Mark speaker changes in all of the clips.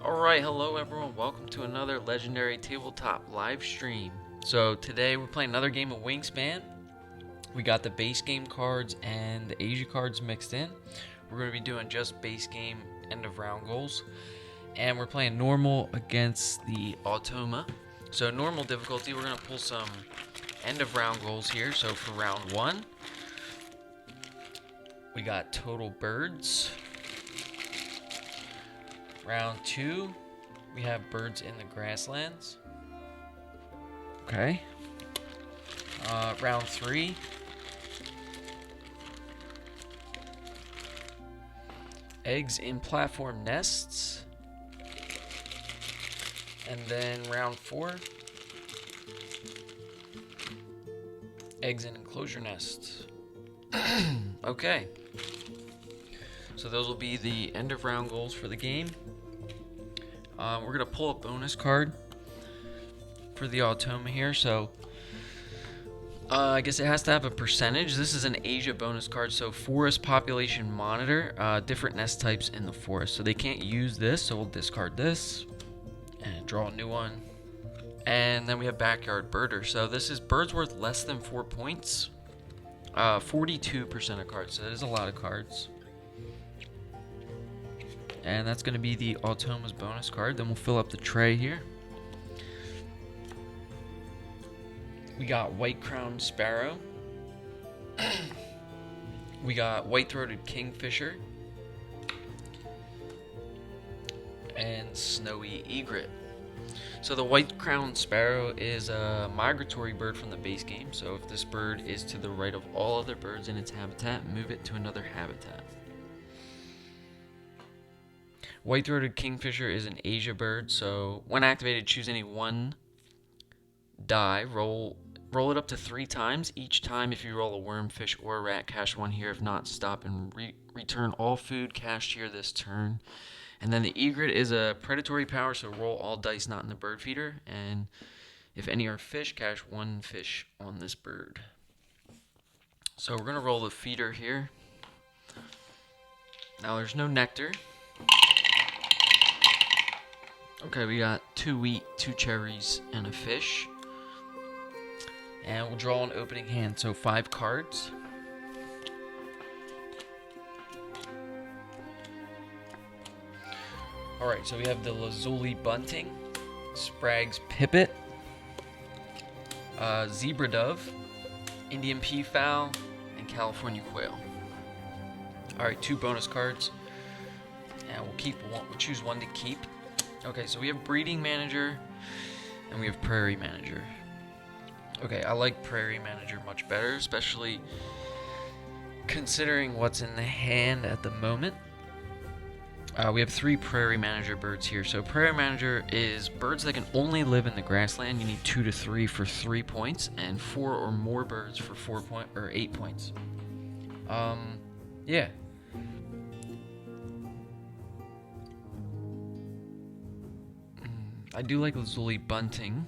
Speaker 1: Alright, hello everyone, welcome to another legendary tabletop live stream. So today we're playing another game of Wingspan. We got the base game cards and the Asia cards mixed in. We're going to be doing just base game end of round goals. And we're playing normal against the Automa. So normal difficulty, we're going to pull some end of round goals here. So for round 1, we got total birds. Round 2, we have birds in the grasslands. Okay. Round 3, eggs in platform nests. And then round 4, eggs in enclosure nests. Okay. So those will be the end of round goals for the game. We're going to pull a bonus card for the Automa here. So I guess it has to have a percentage. This is an Asia bonus card. So forest population monitor, different nest types in the forest. So they can't use this. So we'll discard this and draw a new one. And then we have backyard birder. So this is birds worth less than 4 points. 42% of cards. So that is a lot of cards. And that's going to be the Automa's bonus card. Then we'll fill up the tray here. We got white-crowned sparrow. We got white-throated kingfisher. And snowy egret. So the white-crowned sparrow is a migratory bird from the base game. So if this bird is to the right of all other birds in its habitat, move it to another habitat. White-throated kingfisher is an Asia bird, so when activated, choose any one die, roll it up to 3 times. Each time, if you roll a worm, fish, or a rat, cash 1 here. If not, stop and return all food cached here this turn. And then the egret is a predatory power, so roll all dice not in the bird feeder. And if any are fish, cash 1 fish on this bird. So we're going to roll the feeder here. Now there's no nectar. Okay, we got 2 wheat, 2 cherries, and a fish. And we'll draw an opening hand, so 5 cards. Alright, so we have the Lazuli bunting, Sprague's pipit, zebra dove, Indian peafowl, and California quail. Alright, 2 bonus cards. And we'll choose one to keep. Okay, so we have breeding manager and we have prairie manager. Okay, I like prairie manager much better, especially considering what's in the hand at the moment. We have 3 prairie manager birds here. So prairie manager is birds that can only live in the grassland. You need 2 to 3 for 3 points, and 4 or more birds for 8 points. Yeah. I do like Lazuli bunting.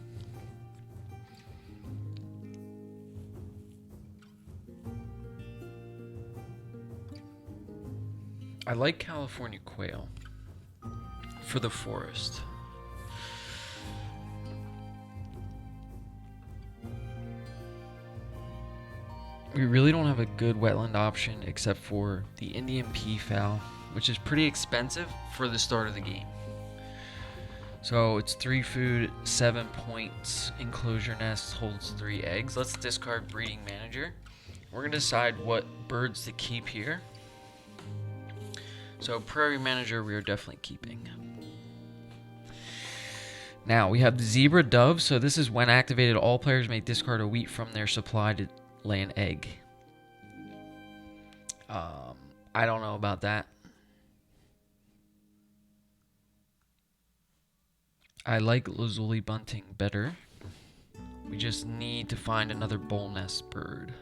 Speaker 1: I like California quail for the forest. We really don't have a good wetland option except for the Indian peafowl, which is pretty expensive for the start of the game. So it's 3 food, 7 points, enclosure nest, holds 3 eggs. Let's discard breeding manager. We're going to decide what birds to keep here. So prairie manager we are definitely keeping. Now we have the zebra dove. So this is when activated, all players may discard a wheat from their supply to lay an egg. I don't know about that. I like Lazuli bunting better. We just need to find another bowl nest bird.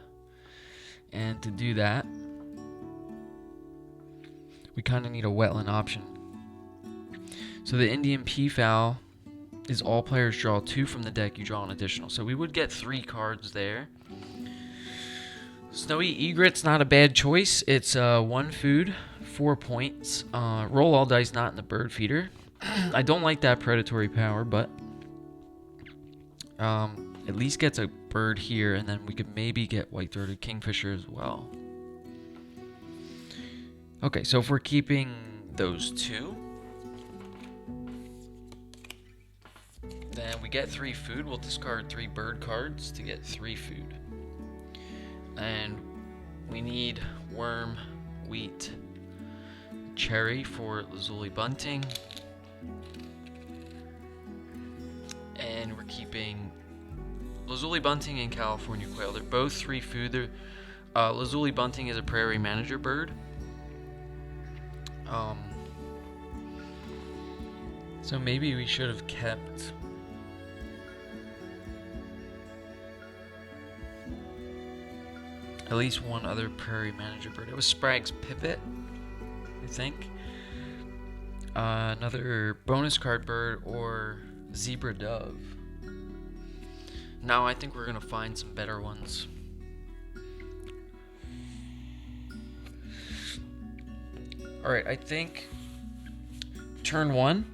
Speaker 1: And to do that, we kind of need a wetland option. So the Indian peafowl is all players draw 2 from the deck, you draw an additional. So we would get 3 cards there. Snowy egret's not a bad choice. It's 1 food, 4 points. Roll all dice not in the bird feeder. I don't like that predatory power, but at least gets a bird here, and then we could maybe get white-throated kingfisher as well. Okay, so if we're keeping those two, then we get 3 food. We'll discard 3 bird cards to get 3 food. And we need worm, wheat, cherry for Lazuli bunting. And we're keeping Lazuli bunting and California quail. They're both 3 food. Lazuli bunting is a prairie manager bird. So maybe we should have kept at least one other prairie manager bird. It was Sprague's pipit, I think. Another bonus card bird or zebra dove. Now I think we're gonna find some better ones. Alright, I think turn 1,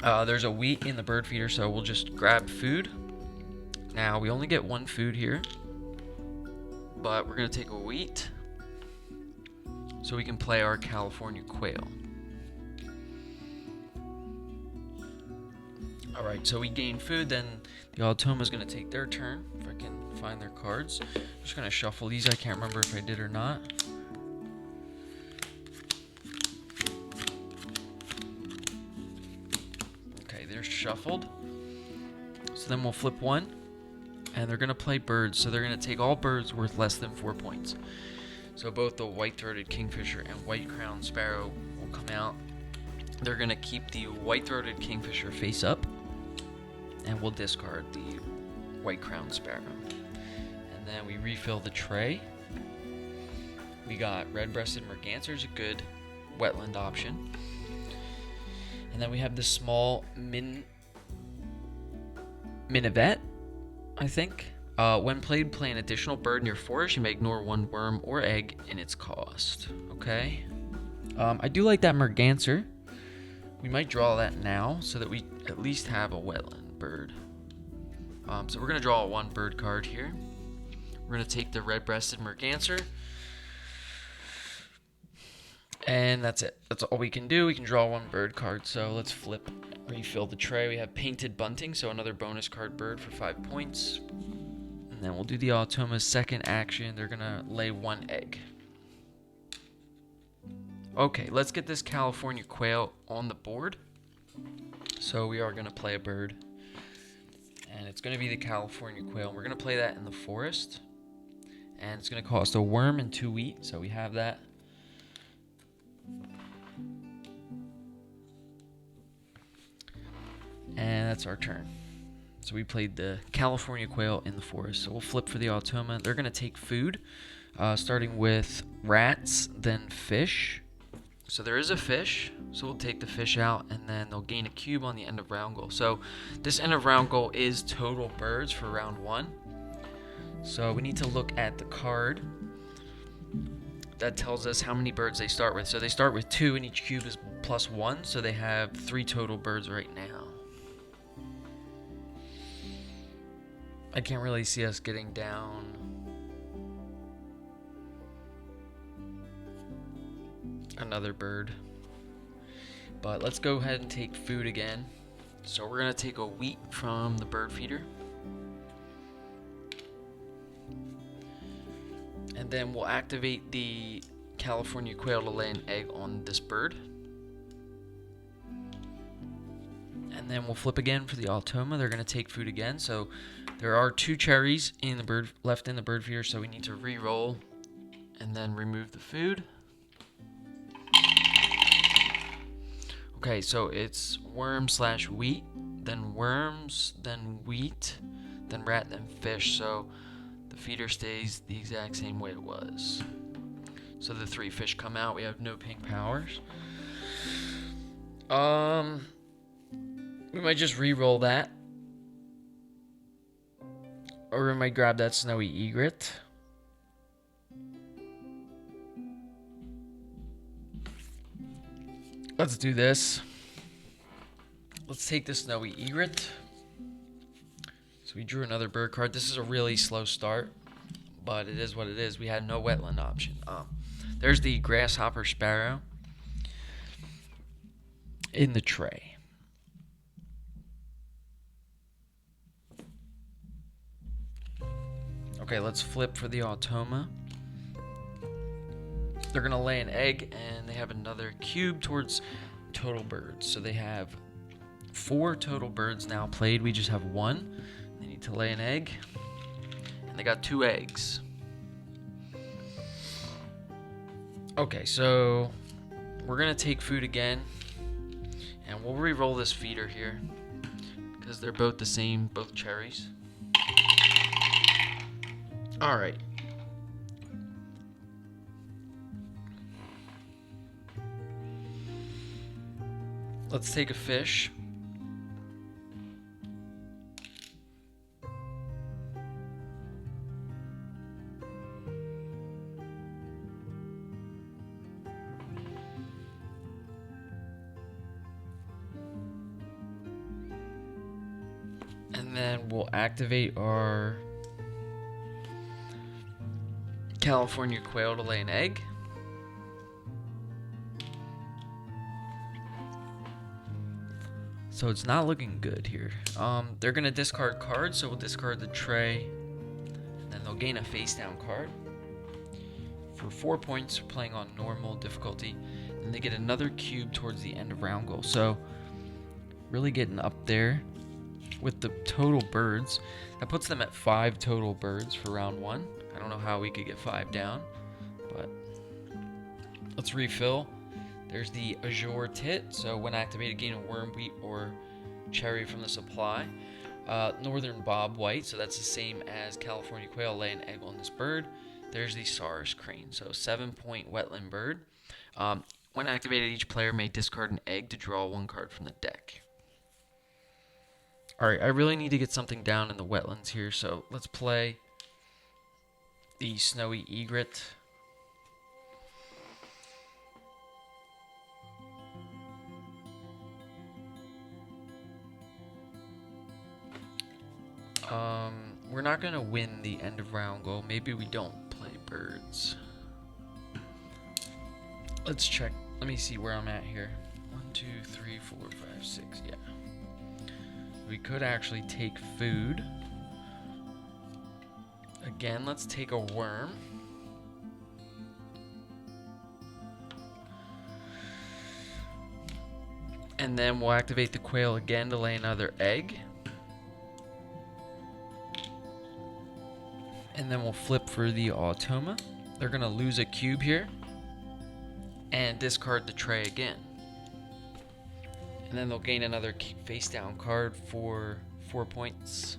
Speaker 1: there's a wheat in the bird feeder, so we'll just grab food. Now we only get 1 food here, but we're gonna take a wheat so we can play our California quail. Alright, so we gain food, then the Automa is going to take their turn, if I can find their cards. I'm just going to shuffle these. I can't remember if I did or not. Okay, they're shuffled. So then we'll flip 1, and they're going to play birds. So they're going to take all birds worth less than 4 points. So both the white-throated kingfisher and white-crowned sparrow will come out. They're going to keep the white-throated kingfisher face up, and we'll discard the white-crowned sparrow. And then we refill the tray. We got red-breasted merganser, is a good wetland option. And then we have the small minivet, I think. When played, play an additional bird in your forest. You may ignore 1 worm or egg in its cost. Okay. I do like that merganser. We might draw that now so that we at least have a wetland bird. So we're going to draw a 1 bird card here. We're going to take the red-breasted merganser. And that's it. That's all we can do. We can draw 1 bird card. So let's flip, refill the tray. We have painted bunting, so another bonus card bird for 5 points. And then we'll do the Automa's second action. They're going to lay 1 egg. Okay, let's get this California quail on the board. So we are going to play a bird. And it's going to be the California quail. We're going to play that in the forest. And it's going to cost a worm and 2 wheat. So we have that. And that's our turn. So we played the California quail in the forest. So we'll flip for the Automa. They're going to take food, starting with rats, then fish. So there is a fish, so we'll take the fish out, and then they'll gain a cube on the end of round goal. So this end of round goal is total birds for round 1. So we need to look at the card that tells us how many birds they start with. So they start with 2, and each cube is +1, so they have 3 total birds right now. I can't really see us getting down another bird, but let's go ahead and take food again. So we're gonna take a wheat from the bird feeder, and then we'll activate the California quail to lay an egg on this bird, and then we'll flip again for the Automa. They're gonna take food again. So there are 2 cherries in the bird left in the bird feeder, so we need to re-roll and then remove the food. Okay, so it's worm/wheat, then worms, then wheat, then rat, then fish. So the feeder stays the exact same way it was. So the 3 fish come out. We have no pink powers. We might just re-roll that. Or we might grab that snowy egret. Let's do this. Let's take the Snowy Egret. So we drew another bird card. This is a really slow start, but it is what it is. We had no wetland option. There's the Grasshopper Sparrow in the tray. Okay, let's flip for the Automa. They're going to lay an egg, and they have another cube towards total birds. So they have 4 total birds now played. We just have 1. They need to lay an egg, and they got 2 eggs. Okay, so we're going to take food again, and we'll re-roll this feeder here because they're both the same, both cherries. All right. Let's take a fish. And then we'll activate our California quail to lay an egg. So it's not looking good here. They're going to discard cards, so we'll discard the tray. And then they'll gain a face down card. For 4 points, we're playing on normal difficulty. And they get another cube towards the end of round goal. So really getting up there with the total birds. That puts them at 5 total birds for round 1. I don't know how we could get 5 down, but let's refill. There's the Azure Tit, so when activated, gain a worm, wheat, or cherry from the supply. Northern Bob White, so that's the same as California Quail, lay an egg on this bird. There's the Saurus Crane, so 7-point wetland bird. When activated, each player may discard an egg to draw 1 card from the deck. Alright, I really need to get something down in the wetlands here, so let's play the Snowy Egret. We're not going to win the end of round goal. Maybe we don't play birds. Let's check. Let me see where I'm at here. 1, 2, 3, 4, 5, 6. Yeah. We could actually take food. Again, let's take a worm. And then we'll activate the quail again to lay another egg. And then we'll flip for the Automa. They're going to lose a cube here. And discard the tray again. And then they'll gain another face down card for 4 points.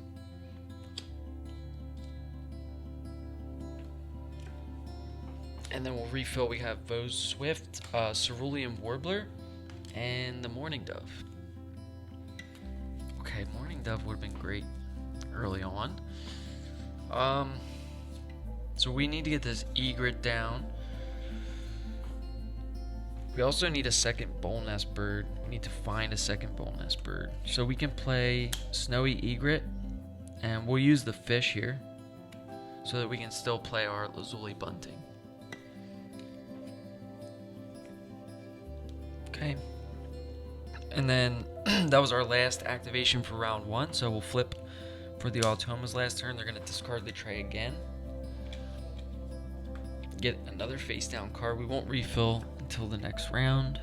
Speaker 1: And then we'll refill. We have Vose Swift, Cerulean Warbler, and the Mourning Dove. Okay, Mourning Dove would have been great early on. So we need to get this egret down. We also need a second bowl nest bird. We need to find a second bowl nest bird. So we can play Snowy Egret, and we'll use the fish here so that we can still play our Lazuli Bunting. Okay. And then that was our last activation for round 1, so we'll flip for the Automa's last turn. They're going to discard the tray again. Get another face down card. We won't refill until the next round.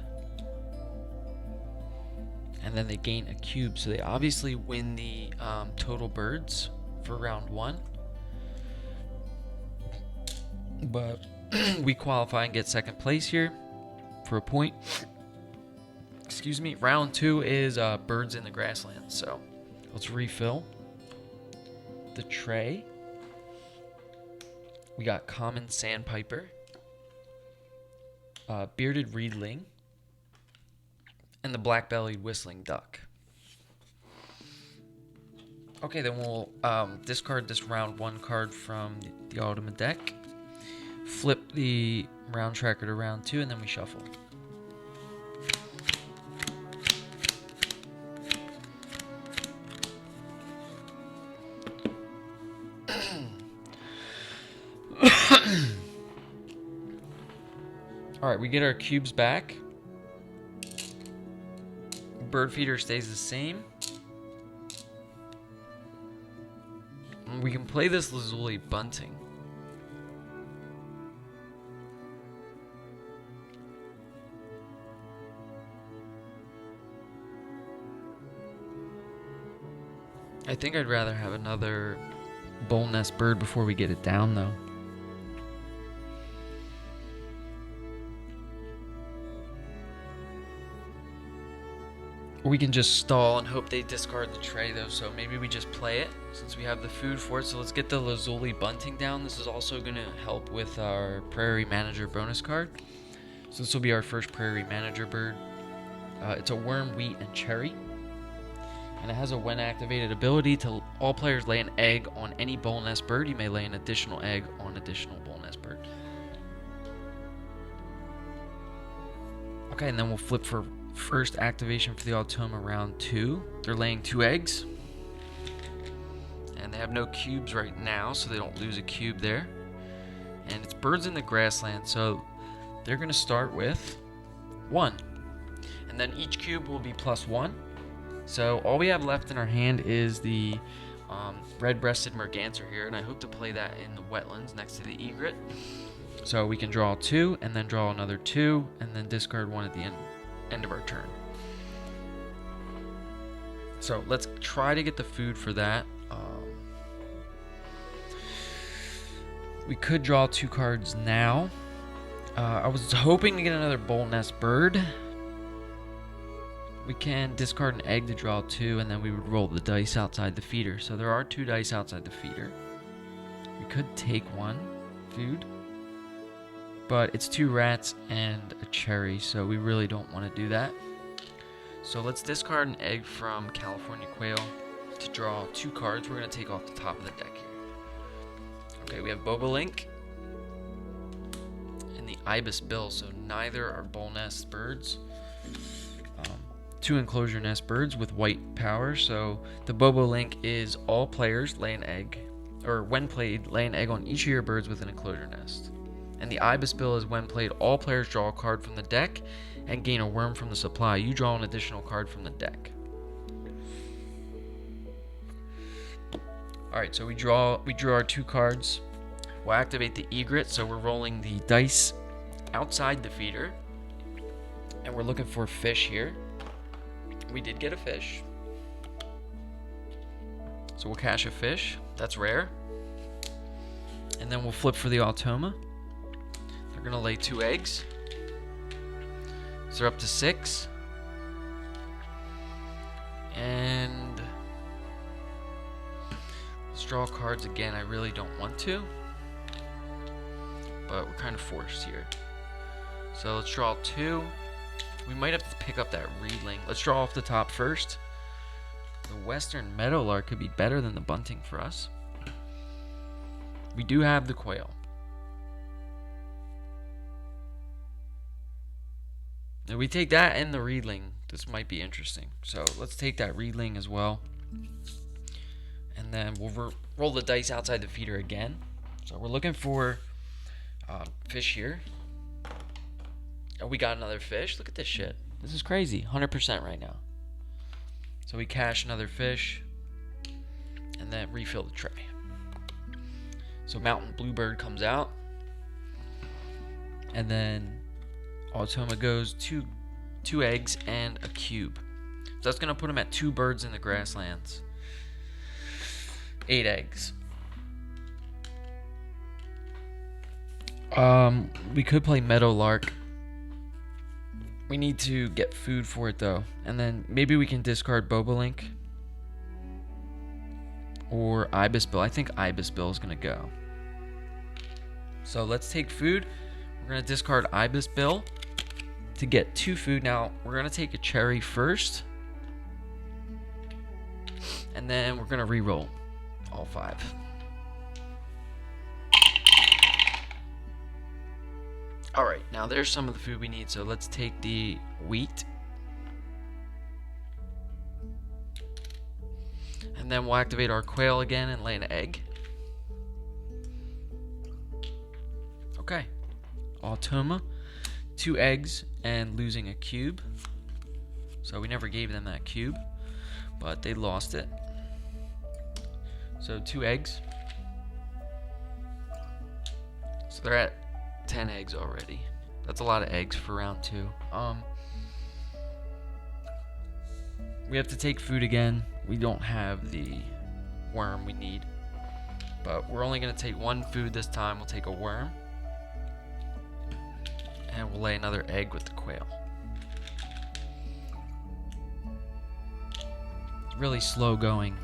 Speaker 1: And then they gain a cube, so they obviously win the total birds for round 1. But we qualify and get second place here for a point. Excuse me. Round 2 is birds in the grassland, so let's refill the tray. We got common sandpiper, bearded reedling, and the black-bellied whistling duck. Okay, then we'll discard this round 1 card from the Automa deck, flip the round tracker to round 2, and then we shuffle. Alright, we get our cubes back. Bird feeder stays the same. We can play this lazuli bunting. I think I'd rather have another bowl nest bird before we get it down, though. We can just stall and hope they discard the tray, though, so maybe we just play it since we have the food for it. So let's get the lazuli bunting down. This is also going to help with our prairie manager bonus card. So this will be our first prairie manager bird. It's a worm, wheat, and cherry. And it has a when activated ability to all players lay an egg on any bowl nest bird. You may lay an additional egg on additional bowl nest bird. Okay, and then we'll flip for first activation for the Automa round 2. They're laying 2 eggs. And they have no cubes right now, so they don't lose a cube there. And it's birds in the grassland, so they're going to start with 1. And then each cube will be +1. So all we have left in our hand is the red-breasted merganser here, and I hope to play that in the wetlands next to the egret. So we can draw 2, and then draw another 2, and then discard 1 at the end of our turn. So let's try to get the food for that. We could draw 2 cards now. I was hoping to get another bowl nest bird. We can discard an egg to draw 2, and then we would roll the dice outside the feeder. So there are 2 dice outside the feeder. We could take 1 food, but it's 2 rats and a cherry, so we really don't want to do that. So let's discard an egg from California Quail to draw 2 cards. We're going to take off the top of the deck here. Okay, we have Bobolink and the Ibis Bill, so neither are bowl nest birds. 2 enclosure nest birds with white power. So the Bobolink is all players lay an egg, or when played, lay an egg on each of your birds with an enclosure nest. And the Ibis Bill is when played, all players draw a card from the deck and gain a worm from the supply. You draw an additional card from the deck. Alright, so we drew our 2 cards. We'll activate the egret, so we're rolling the dice outside the feeder. And we're looking for fish here. We did get a fish. So we'll cash a fish. That's rare. And then we'll flip for the Automa. They're going to lay 2 eggs. So they're up to 6. And let's draw cards again. I really don't want to, but we're kind of forced here. So let's draw 2. We might have to pick up that reedling. Let's draw off the top first. The western meadowlark could be better than the bunting for us. We do have the quail. If we take that and the reedling, this might be interesting. So let's take that reedling as well. And then we'll roll the dice outside the feeder again. So we're looking for fish here. Oh, we got another fish. Look at this shit. This is crazy. 100% right now. So we cash another fish. And then refill the tray. So mountain bluebird comes out. And then Automa goes 2 eggs and a cube. So that's going to put him at 2 birds in the grasslands. 8 eggs. We could play meadowlark. We need to get food for it though. And then maybe we can discard Bobolink or Ibis Bill. I think Ibis Bill is going to go. So let's take food. We're going to discard Ibis Bill to get 2 food. Now we're going to take a cherry first. And then we're going to re-roll all 5. Alright, now there's some of the food we need, so let's take the wheat. And then we'll activate our quail again and lay an egg. Okay. Automa 2 eggs and losing a cube. So we never gave them that cube, but they lost it. So 2 eggs. So they're at 10 eggs already. That's a lot of eggs for round 2. We have to take food again. We don't have the worm we need, but we're only going to take 1 food this time. We'll take a worm, and we'll lay another egg with the quail. Really slow going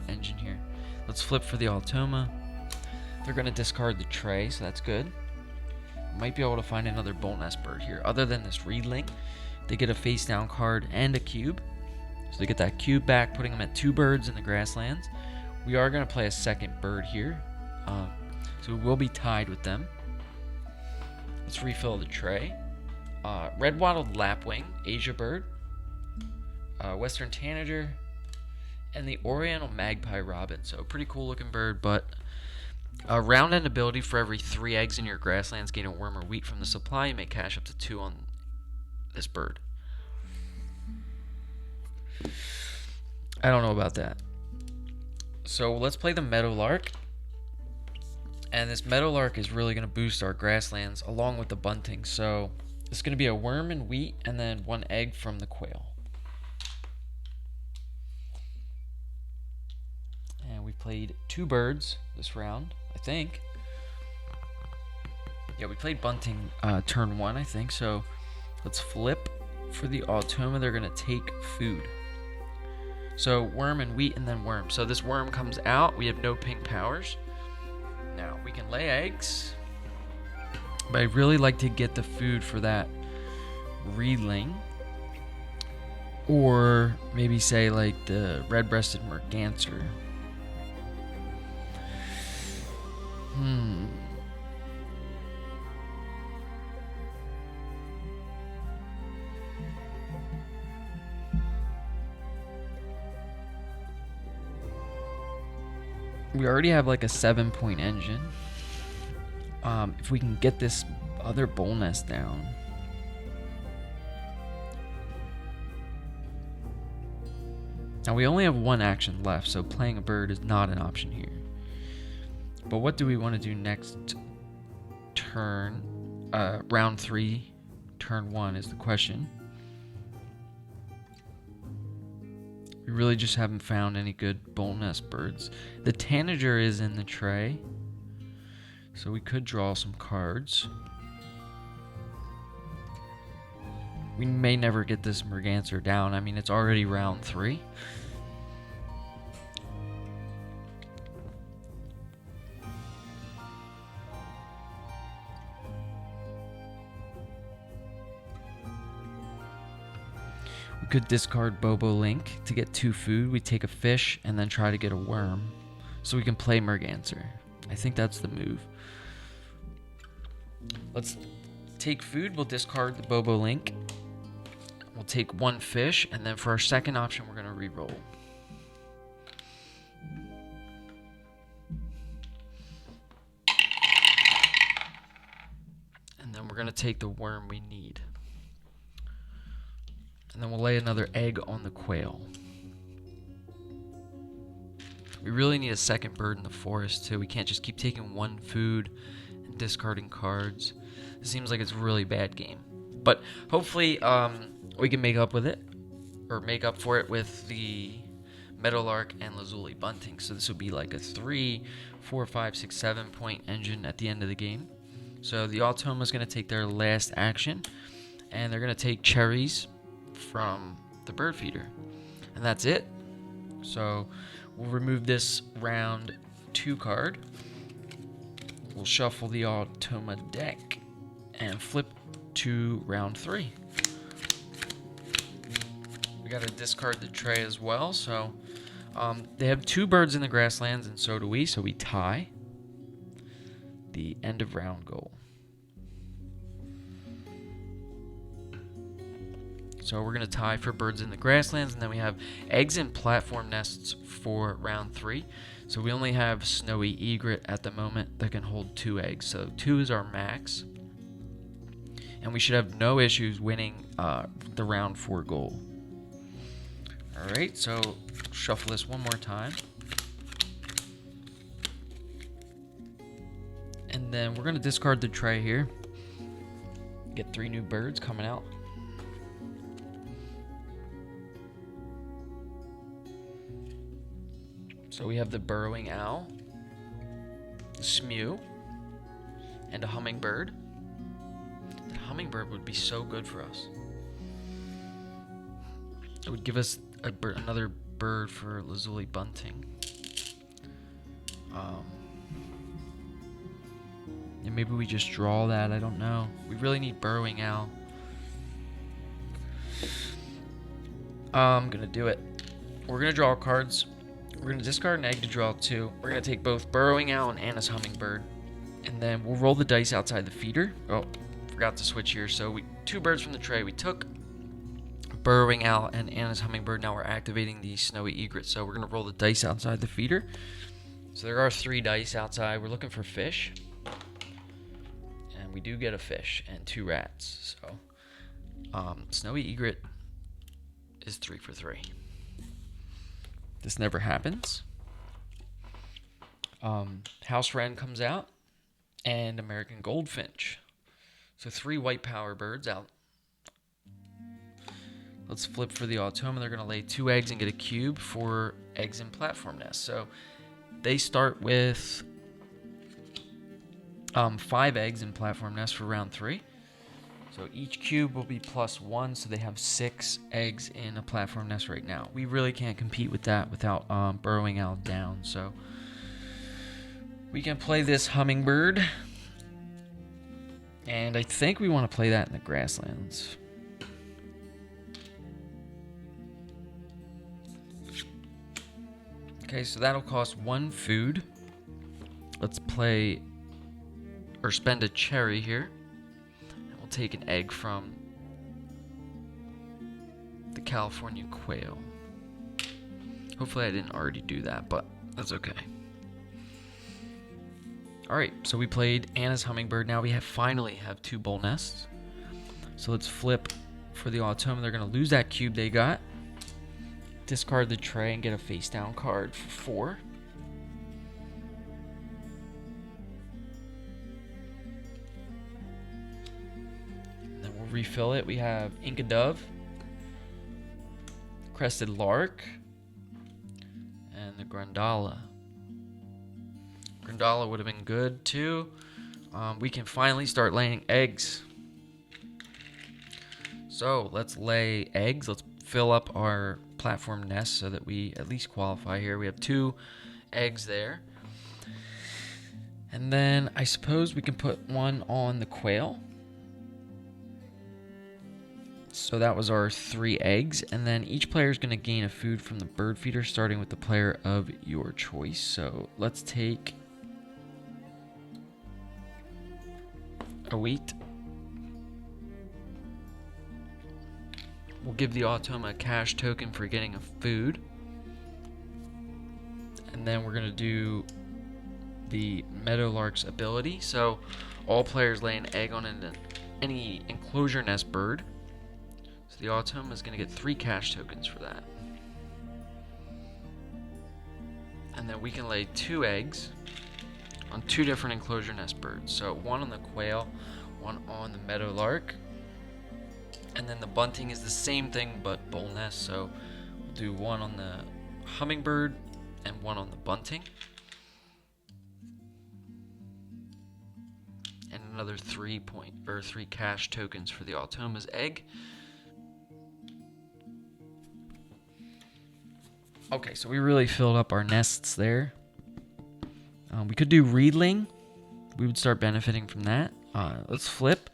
Speaker 1: engine here. Let's flip for the Automa. They're going to discard the tray, so that's good. Might be able to find another bolt nest bird here. Other than this reedling, they get a face down card and a cube. So they get that cube back, putting them at 2 birds in the grasslands. We are going to play a second bird here, so we will be tied with them. Let's refill the tray. Red wattled lapwing, Asia bird, western tanager, and the oriental magpie robin. So pretty cool looking bird, but a round end ability: for every 3 eggs in your grasslands, gain a worm or wheat from the supply. You may cash up to 2 on this bird. I don't know about that. So let's play the meadowlark. And this meadowlark is really going to boost our grasslands along with the bunting. So it's going to be a worm and wheat and then 1 egg from the quail. And we played 2 birds this round, I think. Yeah, we played bunting turn 1, I think. So let's flip for the Automa. They're going to take food. So worm and wheat and then worm. So this worm comes out. We have no pink powers. Now we can lay eggs, but I'd really like to get the food for that reedling, or maybe say like the red-breasted merganser. We already have like a 7-point engine. If we can get this other bowl nest down. Now we only have 1 action left, so playing a bird is not an option here. But what do we want to do next turn? Round 3, turn 1 is the question. We really just haven't found any good bolt nest birds. The tanager is in the tray, so we could draw some cards. We may never get this merganser down. I mean, it's already round 3. We could discard Bobolink to get 2 food. We take a fish and then try to get a worm, so we can play merganser. I think that's the move. Let's take food. We'll discard the Bobolink. We'll take 1 fish, and then for our second option, we're going to re-roll. And then we're going to take the worm we need. And then we'll lay another egg on the quail. We really need a second bird in the forest, too. We can't just keep taking 1 food and discarding cards. It seems like it's a really bad game. But hopefully we can make up with it, or make up for it with the meadowlark and lazuli bunting. So this will be like a 3, 4, 5, 6, 7-point engine at the end of the game. So the Automa is going to take their last action, and they're going to take cherries from the bird feeder, and that's it. So we'll remove this round 2 card. We'll shuffle the Automa deck and flip to round 3. We got to discard the tray as well. So they have 2 birds in the grasslands, and so do we. So we tie. The end of round goal. So we're going to tie for birds in the grasslands, and then we have eggs and platform nests for round 3. So we only have snowy egret at the moment that can hold 2 eggs. So 2 is our max. and we should have no issues winning the round 4 goal. Alright, so shuffle this one more time. And then we're going to discard the tray here. Get 3 new birds coming out. So we have the burrowing owl, the smew, and a hummingbird. The hummingbird would be so good for us. It would give us another bird for lazuli bunting. And maybe we just draw that, I don't know. We really need burrowing owl. I'm gonna do it. We're gonna draw cards. We're gonna discard an egg to draw 2. We're gonna take both burrowing owl and Anna's hummingbird. And then we'll roll the dice outside the feeder. Oh, forgot to switch here. So 2 birds from the tray. We took burrowing owl and Anna's hummingbird. Now we're activating the snowy egret. So we're gonna roll the dice outside the feeder. So there are 3 dice outside. We're looking for fish. And we do get a fish and 2 rats. So snowy egret is 3 for 3. This never happens. House wren comes out, and American goldfinch. So 3 white power birds out. Let's flip for the automa. They're going to lay 2 eggs and get a cube for eggs in platform nest. So they start with 5 eggs in platform nest for round 3. So each cube will be +1, so they have 6 eggs in a platform nest right now. We really can't compete with that without burrowing owl down. So we can play this hummingbird. And I think we want to play that in the grasslands. Okay, so that'll cost 1 food. Let's play, or spend a cherry here. We'll take an egg from the California quail. Hopefully I didn't already do that, but that's okay. Alright, so we played Anna's hummingbird. Now we finally have 2 bowl nests. So let's flip for the automa. They're going to lose that cube they got. Discard the tray and get a face down card for 4. Refill it. We have Inca Dove, Crested Lark, and the Grandala. Grandala would have been good too. We can finally start laying eggs. So let's lay eggs. Let's fill up our platform nest so that we at least qualify here. We have 2 eggs there. And then I suppose we can put 1 on the quail. So that was our 3 eggs, and then each player is going to gain a food from the bird feeder, starting with the player of your choice. So let's take a wheat. We'll give the automa a cash token for getting a food. And then we're going to do the meadowlark's ability. So all players lay an egg on any enclosure nest bird. So the automa is going to get 3 cash tokens for that. And then we can lay 2 eggs on 2 different enclosure nest birds. So 1 on the quail, 1 on the meadowlark. And then the bunting is the same thing but bowl nest. So we'll do 1 on the hummingbird and 1 on the bunting. And another 3 cash tokens for the automa's egg. Okay, so we really filled up our nests there. We could do Reedling. We would start benefiting from that. Let's flip.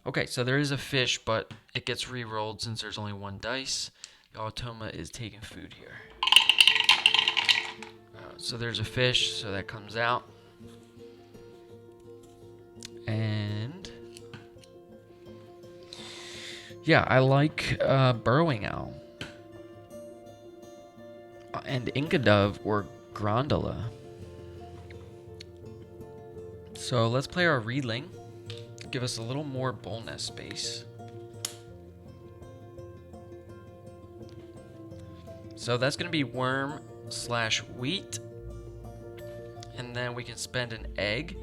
Speaker 1: Okay, so there is a fish, but it gets re-rolled since there's only 1 dice. The automa is taking food here. So there's a fish, so that comes out. And yeah, I like burrowing owl. And Inca Dove or Grandala. So let's play our Reedling. give us a little more bull nest space. So that's going to be worm/wheat. And then we can spend an egg.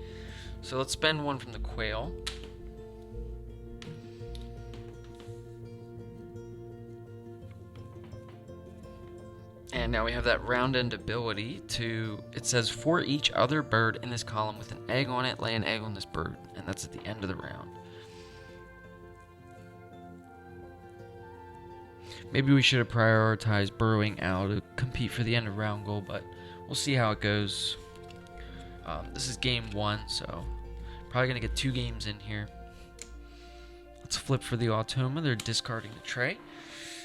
Speaker 1: So let's spend one from the quail. And now we have that round end ability to, it says for each other bird in this column with an egg on it, lay an egg on this bird. And that's at the end of the round. Maybe we should have prioritized burrowing owl to compete for the end of round goal, but we'll see how it goes. This is game 1, so probably going to get 2 games in here. Let's flip for the Automa. They're discarding the tray.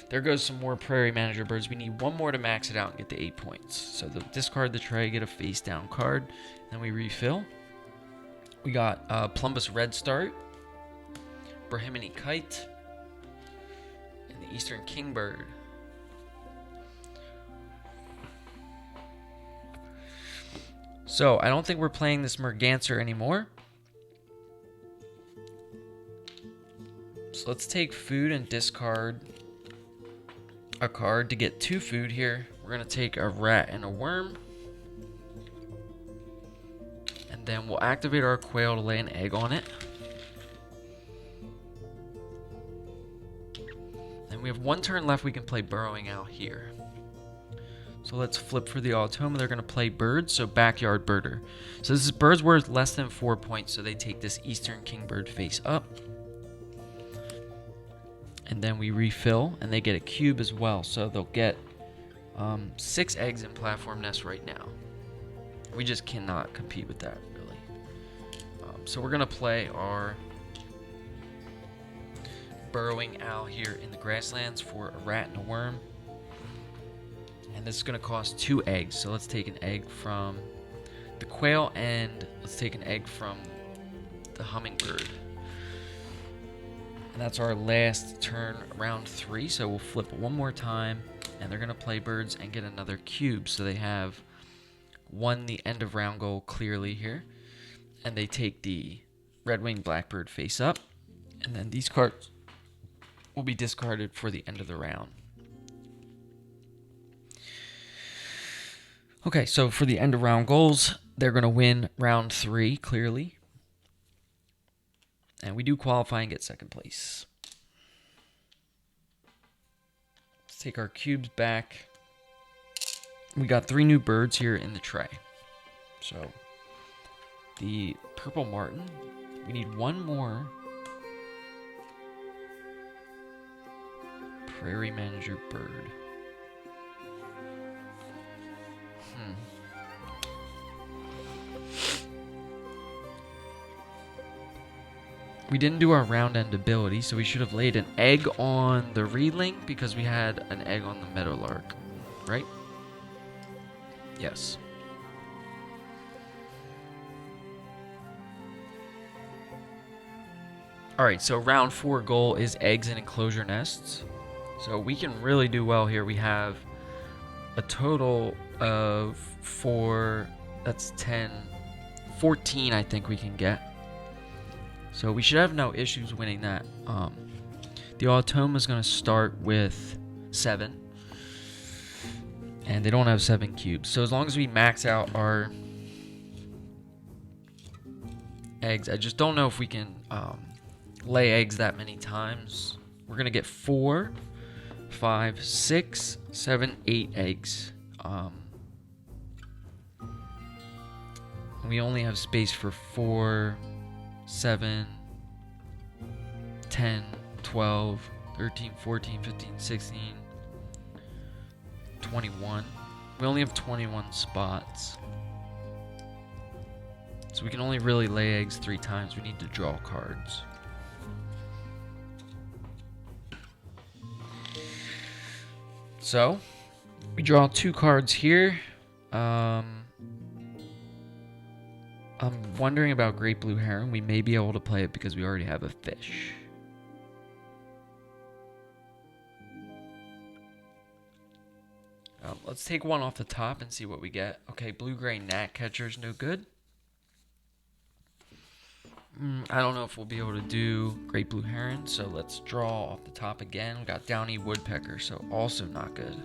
Speaker 1: There goes some more Prairie Manager birds. We need one more to max it out and get the 8 points. So they'll discard the tray, get a face down card, then we refill. We got Plumbus Redstart, Brahminy Kite, and the Eastern Kingbird. So I don't think we're playing this Merganser anymore. So let's take food and discard a card to get 2 food here. We're going to take a rat and a worm. And then we'll activate our quail to lay an egg on it. And we have 1 turn left. We can play burrowing owl here. So let's flip for the Automa. They're going to play birds, so backyard birder. So this is birds worth less than 4 points, so they take this Eastern Kingbird face up. And then we refill, and they get a cube as well. So they'll get 6 eggs in platform nest right now. We just cannot compete with that, really. So we're going to play our burrowing owl here in the grasslands for a rat and a worm. And this is going to cost 2 eggs. So let's take an egg from the quail, and let's take an egg from the hummingbird. And that's our last turn, round 3. So we'll flip it one more time, and they're going to play birds and get another cube. So they have won the end of round goal clearly here. And they take the red-winged blackbird face up. And then these cards will be discarded for the end of the round. Okay, so for the end of round goals, they're going to win round 3 clearly. And we do qualify and get 2nd place. Let's take our cubes back. We got 3 new birds here in the tray. So the purple martin, we need 1 more Prairie Manager bird. We didn't do our round end ability, so we should have laid an egg on the relink because we had an egg on the meadowlark, right? Yes. Alright, so round 4 goal is eggs and enclosure nests. So we can really do well here. We have a total of 4, that's 10, 14 I think we can get. So we should have no issues winning that. The Automa is going to start with 7. And they don't have 7 cubes. So as long as we max out our eggs, I just don't know if we can lay eggs that many times. We're going to get 4, 5, 6, 7, 8 eggs. We only have space for 4, 7, 10, 12, 13, 14, 15, 16, 21. We only have 21 spots. So we can only really lay eggs 3 times. We need to draw cards. So, we draw 2 cards here. I'm wondering about Great Blue Heron. We may be able to play it because we already have a fish. Let's take one off the top and see what we get. Okay, Blue-Gray Gnatcatcher's no good. I don't know if we'll be able to do great blue heron, so let's draw off the top again. We got downy woodpecker, so also not good.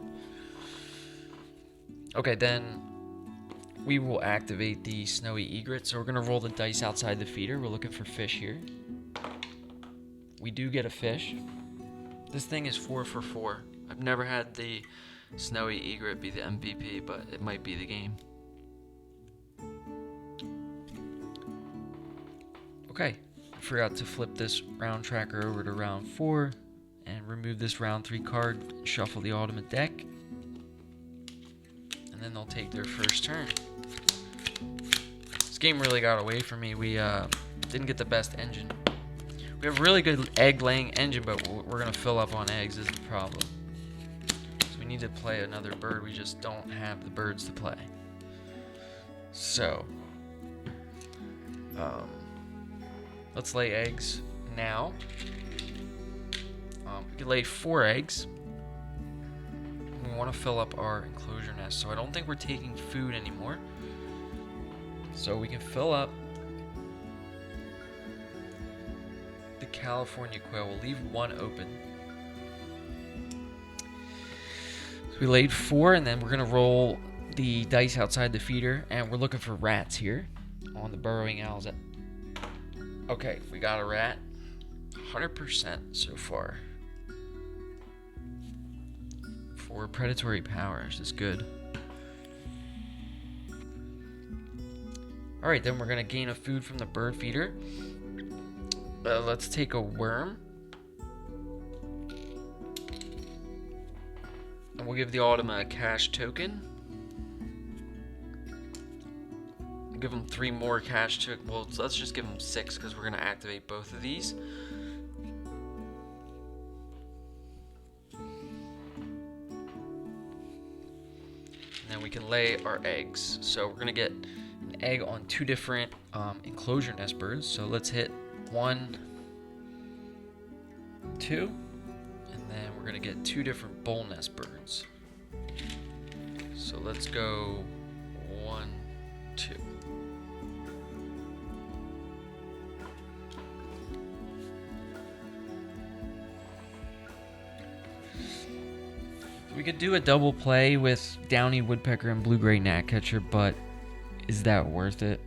Speaker 1: Okay, then we will activate the snowy egret. So we're gonna roll the dice outside the feeder. We're looking for fish here. We do get a fish. This thing is 4 for 4. I've never had the snowy egret be the MVP, but it might be the game. Okay, I forgot to flip this round tracker over to round 4 and remove this round 3 card, shuffle the ultimate deck, and then they'll take their first turn. This game really got away from me. We didn't get the best engine. We have a really good egg laying engine, but we're gonna fill up on eggs is the problem. So we need to play another bird. We just don't have the birds to play. So let's lay eggs now. We can lay 4 eggs. We want to fill up our enclosure nest, so I don't think we're taking food anymore. So we can fill up the California quail. We'll leave 1 open. So we laid 4, and then we're gonna roll the dice outside the feeder, and we're looking for rats here on the burrowing owls. Okay, we got a rat. 100% so far. For predatory powers is good. Alright, then we're going to gain a food from the bird feeder. Let's take a worm. And we'll give the Ultima a cash token. Give them 3 more cash to. Well, let's just give them 6 because we're going to activate both of these. And then we can lay our eggs. So we're going to get an egg on 2 different enclosure nest birds. So let's hit 1, 2, and then we're going to get 2 different bull nest birds. So let's go 1, 2. We could do a double play with downy woodpecker and blue-gray gnatcatcher, but is that worth it?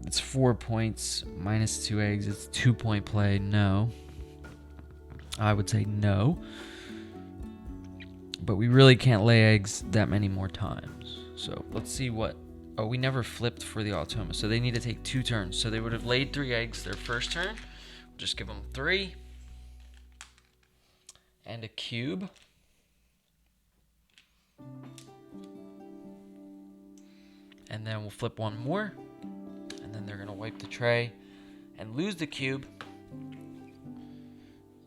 Speaker 1: It's 4 points minus 2 eggs. It's 2-point play. No. I would say no. But we really can't lay eggs that many more times. So let's see what... Oh, we never flipped for the Automa, so they need to take 2 turns. So they would have laid 3 eggs their first turn. We'll just give them 3. And a cube. And then we'll flip 1 more. And then they're going to wipe the tray and lose the cube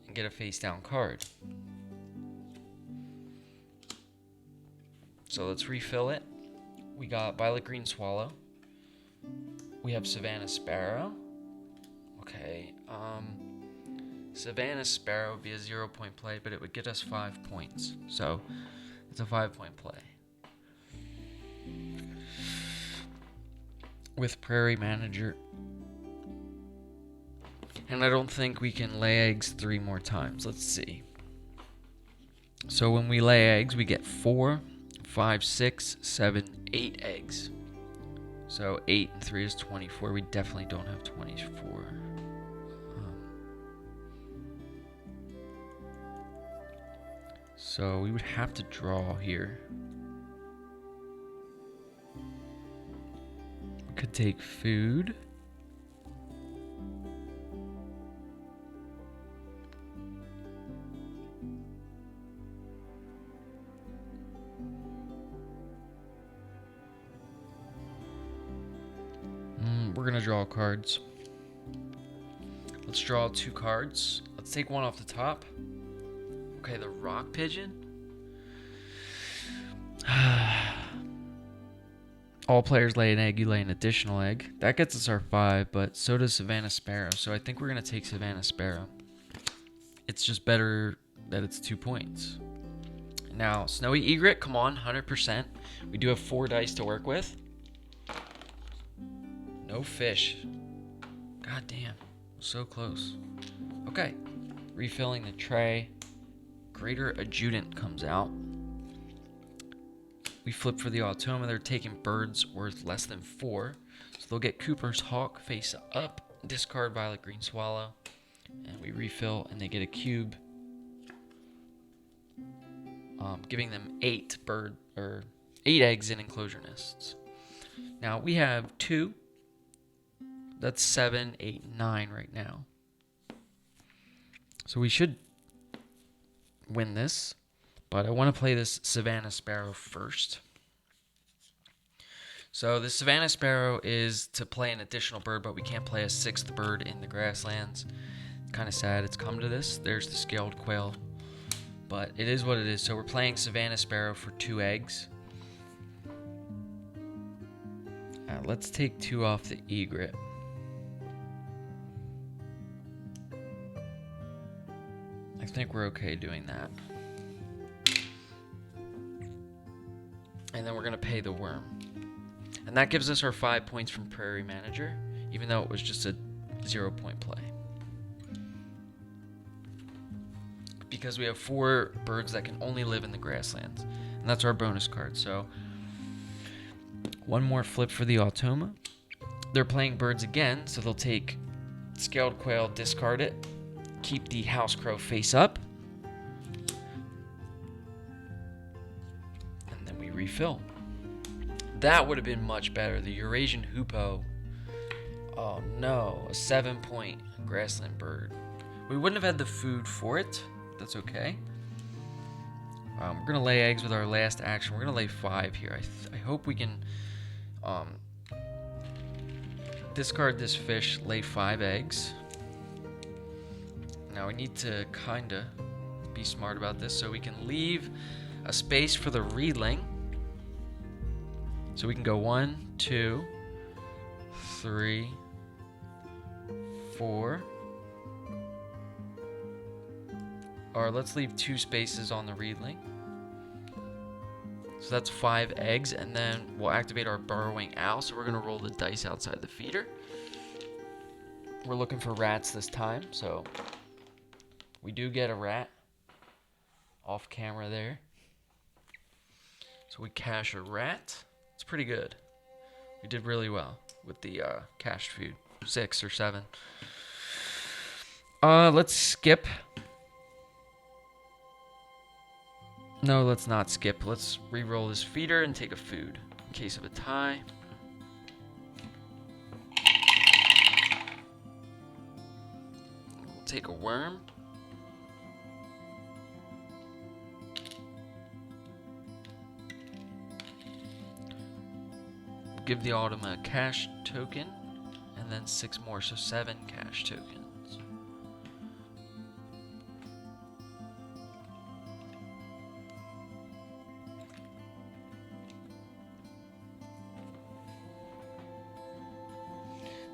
Speaker 1: and get a face down card. So let's refill it. We got violet green swallow. We have Savannah sparrow. Okay. Savannah sparrow would be a 0-point play, but it would get us 5 points. So it's a 5-point play. With Prairie Manager. And I don't think we can lay eggs 3 more times. Let's see. So when we lay eggs, we get 4, 5, 6, 7, 8 eggs. So 8 and 3 is 24. We definitely don't have 24. So we would have to draw here. We could take food. We're gonna draw cards. Let's draw 2 cards. Let's take one off the top. Okay, the rock pigeon. All players lay an egg, you lay an additional egg. That gets us our 5, but so does Savannah sparrow. So I think we're gonna take Savannah sparrow. It's just better that it's 2 points. Now, snowy egret, come on, 100%. We do have 4 dice to work with. No fish. God damn. So close. Okay. Refilling the tray. Greater Adjutant comes out. We flip for the Automa. They're taking birds worth less than 4. So they'll get Cooper's Hawk face up. Discard Violet Green Swallow. And we refill and they get a cube. Giving them 8 eggs in enclosure nests. Now we have 2. That's 7, 8, 9 right now. So we should win this, but I want to play this Savannah Sparrow first. So the Savannah Sparrow is to play an additional bird, but we can't play a 6th bird in the grasslands. Kind of sad it's come to this. There's the scaled quail. But it is what it is. So we're playing Savannah Sparrow for 2 eggs. Let's take 2 off the egret. I think we're okay doing that. And then we're going to pay the worm. And that gives us our 5 points from Prairie Manager, even though it was just a 0-point play. Because we have 4 birds that can only live in the grasslands. And that's our bonus card. So, one more flip for the Automa. They're playing birds again, so they'll take Scaled Quail, discard it, keep the House Crow face up, and then we refill. That would have been much better. The Eurasian Hoopoe. Oh no, a 7-point grassland bird. We wouldn't have had the food for it. That's okay. We're going to lay eggs with our last action. We're going to lay 5 here. I hope we can discard this fish, lay 5 eggs. Now we need to kind of be smart about this so we can leave a space for the reedling. So we can go 1, 2, 3, 4. Or let's leave 2 spaces on the reedling. So that's 5 eggs, and then we'll activate our burrowing owl. So we're going to roll the dice outside the feeder. We're looking for rats this time, so we do get a rat off camera there. So we cash a rat. It's pretty good. We did really well with the cached food. 6 or 7. Let's skip. No, let's not skip. Let's re-roll this feeder and take a food in case of a tie. We'll take a worm. We'll give the Automa a cash token, and then 6 more, so 7 cash tokens.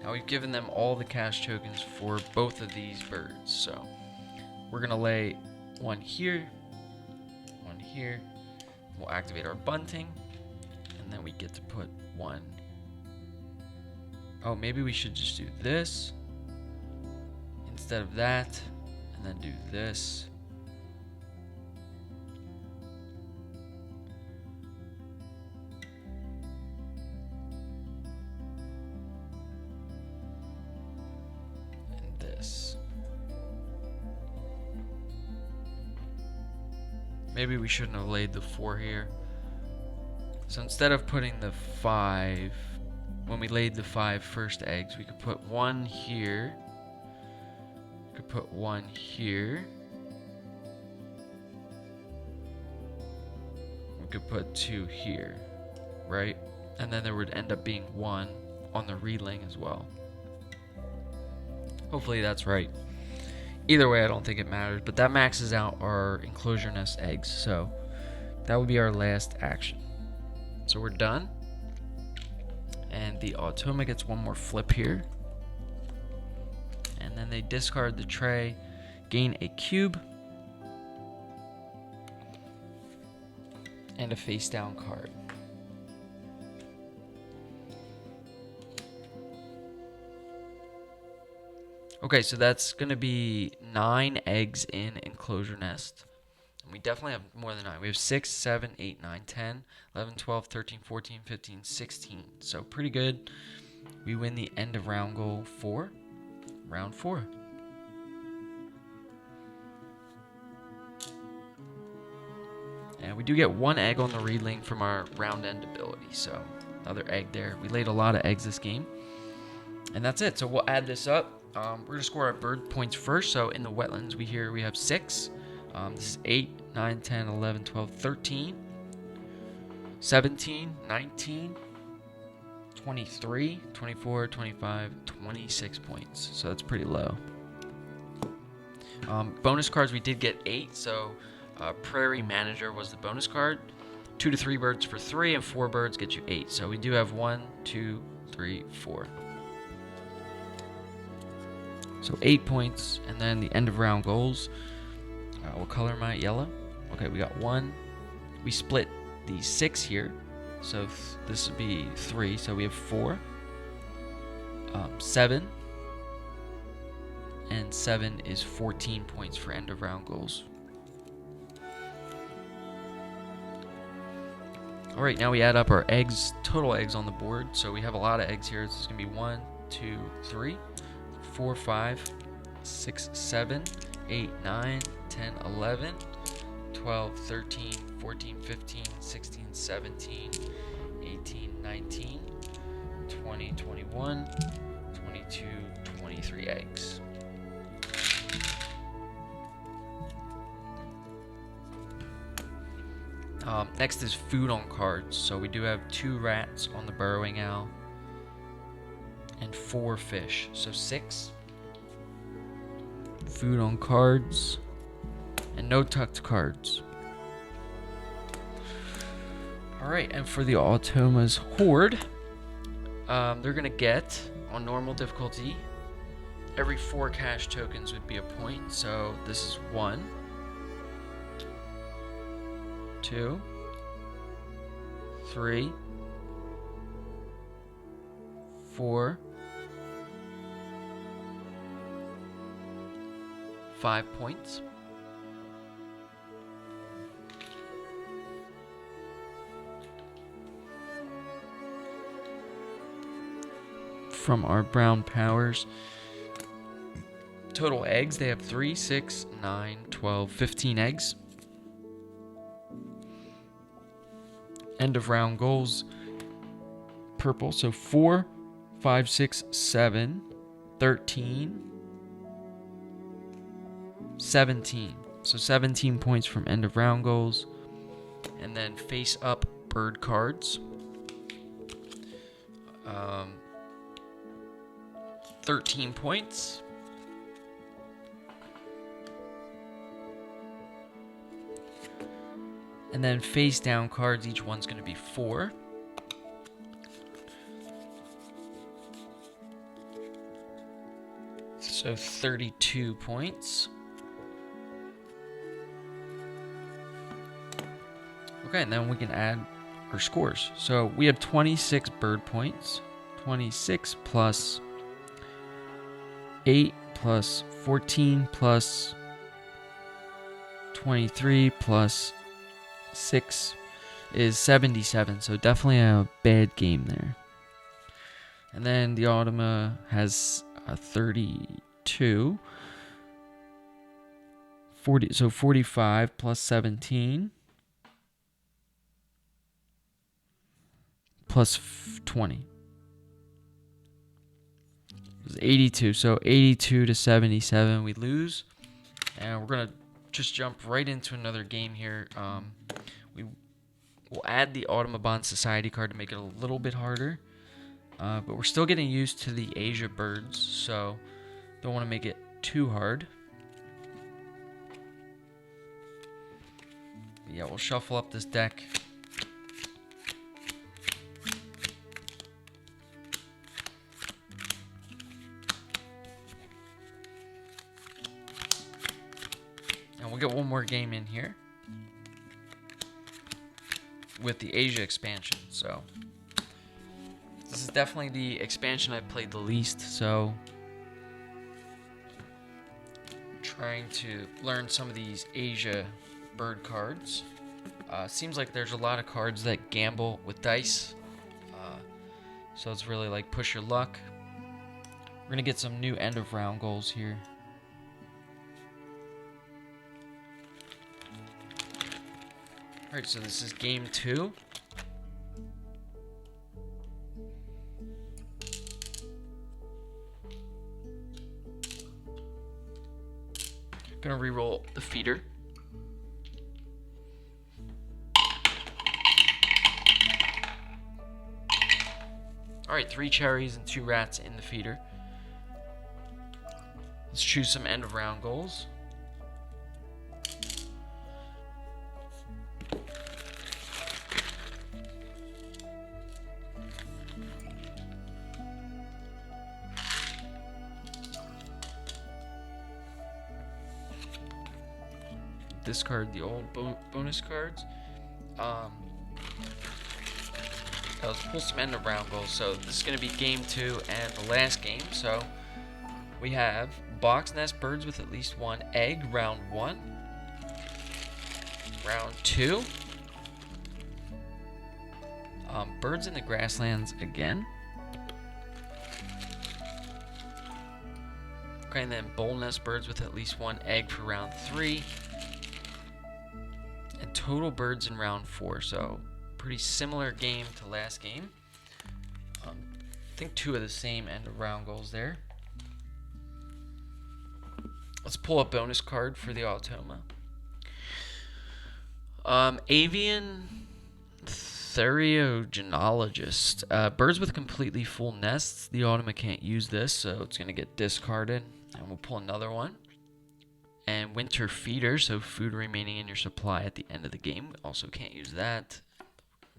Speaker 1: Now we've given them all the cash tokens for both of these birds, so we're gonna lay 1 here, 1 here. We'll activate our bunting, and then we get to put 1. Oh, maybe we should just do this instead of that, and then do this. Maybe we shouldn't have laid the 4 here. So instead of putting the 5, when we laid the 5 first eggs, we could put 1 here. We could put 1 here. We could put 2 here, right? And then there would end up being 1 on the reedling as well. Hopefully that's right. Either way, I don't think it matters, but that maxes out our enclosure nest eggs, so that would be our last action. So we're done, and the Automa gets 1 more flip here, and then they discard the tray, gain a cube, and a face down card. Okay, so that's going to be 9 eggs in enclosure nest. And we definitely have more than 9. We have 6, 7, 8, 9, 10, 11, 12, 13, 14, 15, 16. So pretty good. We win the end of round goal 4. Round 4. And we do get 1 egg on the reeling from our round end ability. So another egg there. We laid a lot of eggs this game. And that's it. So we'll add this up. We're going to score our bird points first. So in the wetlands, we have 6. This is 8, 9, 10, 11, 12, 13, 17, 19, 23, 24, 25, 26 points. So that's pretty low. Bonus cards, we did get 8. So Prairie Manager was the bonus card. 2 to 3 birds for 3, and 4 birds get you 8. So we do have 1, 2, 3, 4. So 8 points, and then the end of round goals. What color am I? Yellow. Okay, we got 1. We split the 6 here, so this would be 3. So we have 4, 7, and 7 is 14 points for end of round goals. All right, now we add up our eggs, total eggs on the board. So we have a lot of eggs here. This is gonna be 1, 2, 3, 4, 5, 6, 7, 8, 9, 10, 11, 12, 13, 14, 15, 16, 17, 18, 19, 20, 21, 22, 23 eggs. Next is food on cards. So we do have 2 rats on the burrowing owl and 4 fish. So 6. Food on cards and no tucked cards. Alright, and for the Automa's Horde, they're going to get, on normal difficulty, every 4 cash tokens would be a point. So this is 1, 2, 3, 4, 5 points. From our brown powers. Total eggs, they have 3, 6, 9, 12, 15 eggs. End of round goals, purple. So 4, 5, 6, 7, 13, 17. So 17 points from end of round goals. And then face up bird cards. 13 points. And then face down cards, each one's going to be 4. So 32 points. Okay, and then we can add our scores. So we have 26 bird points. 26 plus 8 plus 14 plus 23 plus 6 is 77. So definitely a bad game there. And then the Automa has a 32. 40, so 45 plus 17 plus 20 is 82. So 82 to 77, we lose. And we're going to just jump right into another game here. We'll add the Audubon Society card to make it a little bit harder. But we're still getting used to the Asia birds, so don't want to make it too hard. But yeah, we'll shuffle up this deck. And we'll get one more game in here with the Asia expansion. So this is definitely the expansion I've played the least. So trying to learn some of these Asia bird cards. Seems like there's a lot of cards that gamble with dice. So it's really like push your luck. We're going to get some new end of round goals here. Alright, so this is game 2. Gonna re-roll the feeder. Alright, 3 cherries and 2 rats in the feeder. Let's choose some end of round goals. Discard the old bonus cards. Let's pull some end of round goals. So this is going to be game 2 and the last game. So we have box nest birds with at least 1 egg, round 1. Round 2. Birds in the grasslands again. Okay, and then bowl nest birds with at least 1 egg for round 3. And total birds in round 4. So pretty similar game to last game. I think 2 of the same end of round goals there. Let's pull a bonus card for the Automa. Avian Theriogenologist. Birds with completely full nests. The Automa can't use this, so it's going to get discarded. And we'll pull another one. And winter feeder, so food remaining in your supply at the end of the game. Also can't use that.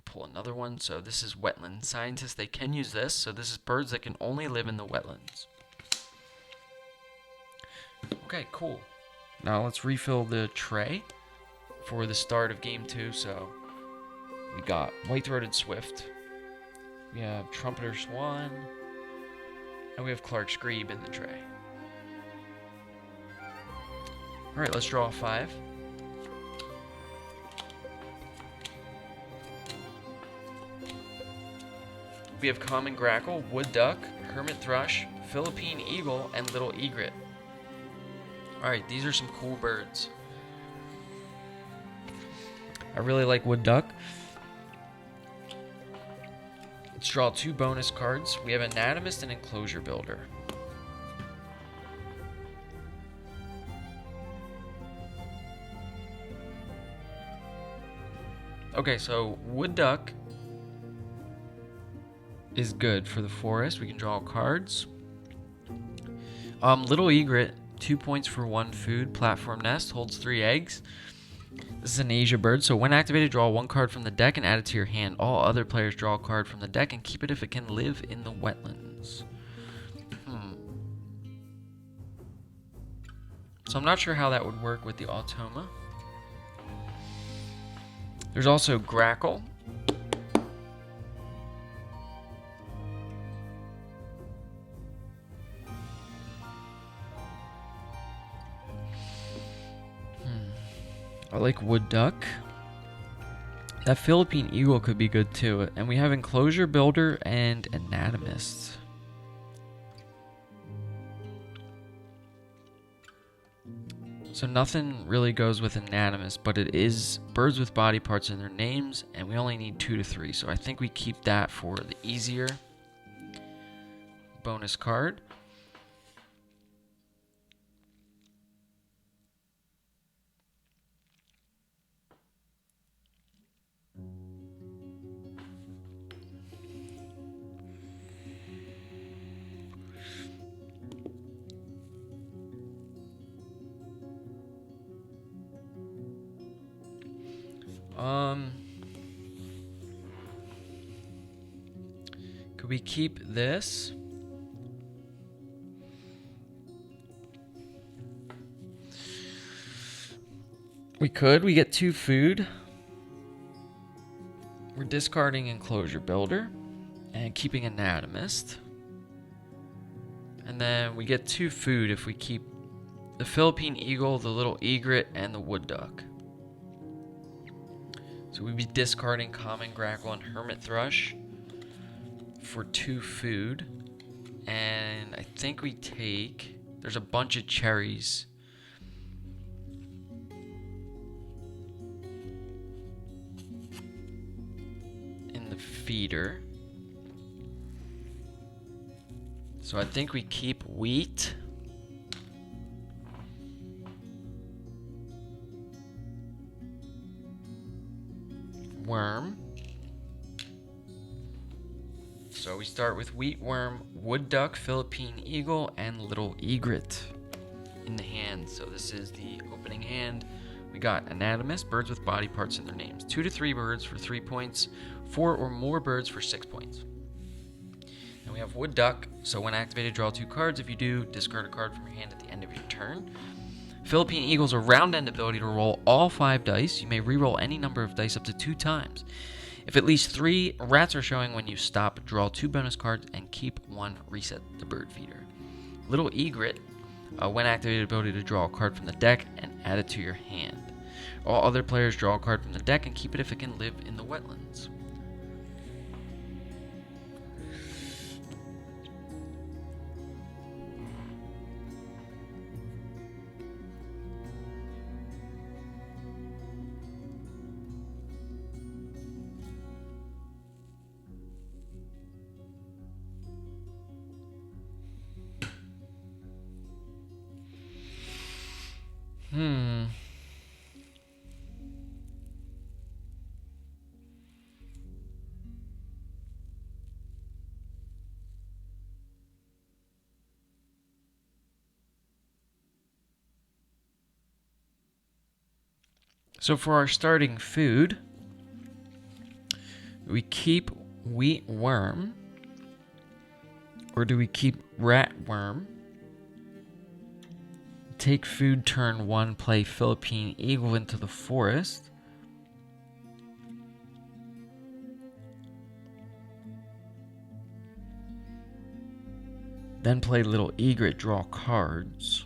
Speaker 1: Pull another one. So this is wetland scientists. They can use this. So this is birds that can only live in the wetlands. Okay, cool. Now let's refill the tray for the start of game 2. So we got white-throated swift. We have trumpeter swan. And we have Clark's grebe in the tray. Alright, let's draw a 5. We have common grackle, wood duck, hermit thrush, Philippine eagle, and little egret. Alright, these are some cool birds. I really like wood duck. Let's draw 2 bonus cards. We have anatomist and enclosure builder. Okay, so wood duck is good for the forest. We can draw cards. Little egret, 2 points for 1 food. Platform nest holds 3 eggs. This is an Asia bird, so when activated, draw 1 card from the deck and add it to your hand. All other players draw a card from the deck and keep it if it can live in the wetlands. So I'm not sure how that would work with the Automa. There's also grackle. I like wood duck. That Philippine eagle could be good too. And we have enclosure builder and anatomist. So nothing really goes with anatomist, but it is birds with body parts in their names, and we only need 2 to 3. So I think we keep that for the easier bonus card. Could we keep this? We could. We get 2 food. We're discarding enclosure builder and keeping anatomist. And then we get 2 food if we keep the Philippine eagle, the little egret, and the wood duck. So we'd be discarding common grackle and hermit thrush for 2 food. And I think we take... There's a bunch of cherries. In the feeder. So I think we keep wheat. Worm. So we start with wheat, worm, wood duck, Philippine eagle, and little egret in the hand. So this is the opening hand. We got anatomist, birds with body parts in their names. 2 to 3 birds for 3 points. 4 or more birds for 6 points. And we have wood duck. So when activated, draw 2 cards. If you do, discard a card from your hand at the end of your turn. Philippine eagle's a round end ability to roll all 5 dice. You may re-roll any number of dice up to 2 times. If at least 3 rats are showing when you stop, draw 2 bonus cards and keep 1, reset the bird feeder. Little egret, when activated, ability to draw a card from the deck and add it to your hand. All other players draw a card from the deck and keep it if it can live in the wetlands. So for our starting food, we keep wheat worm, or do we keep rat worm? Take food turn 1, play Philippine eagle into the forest. Then play little egret, draw cards.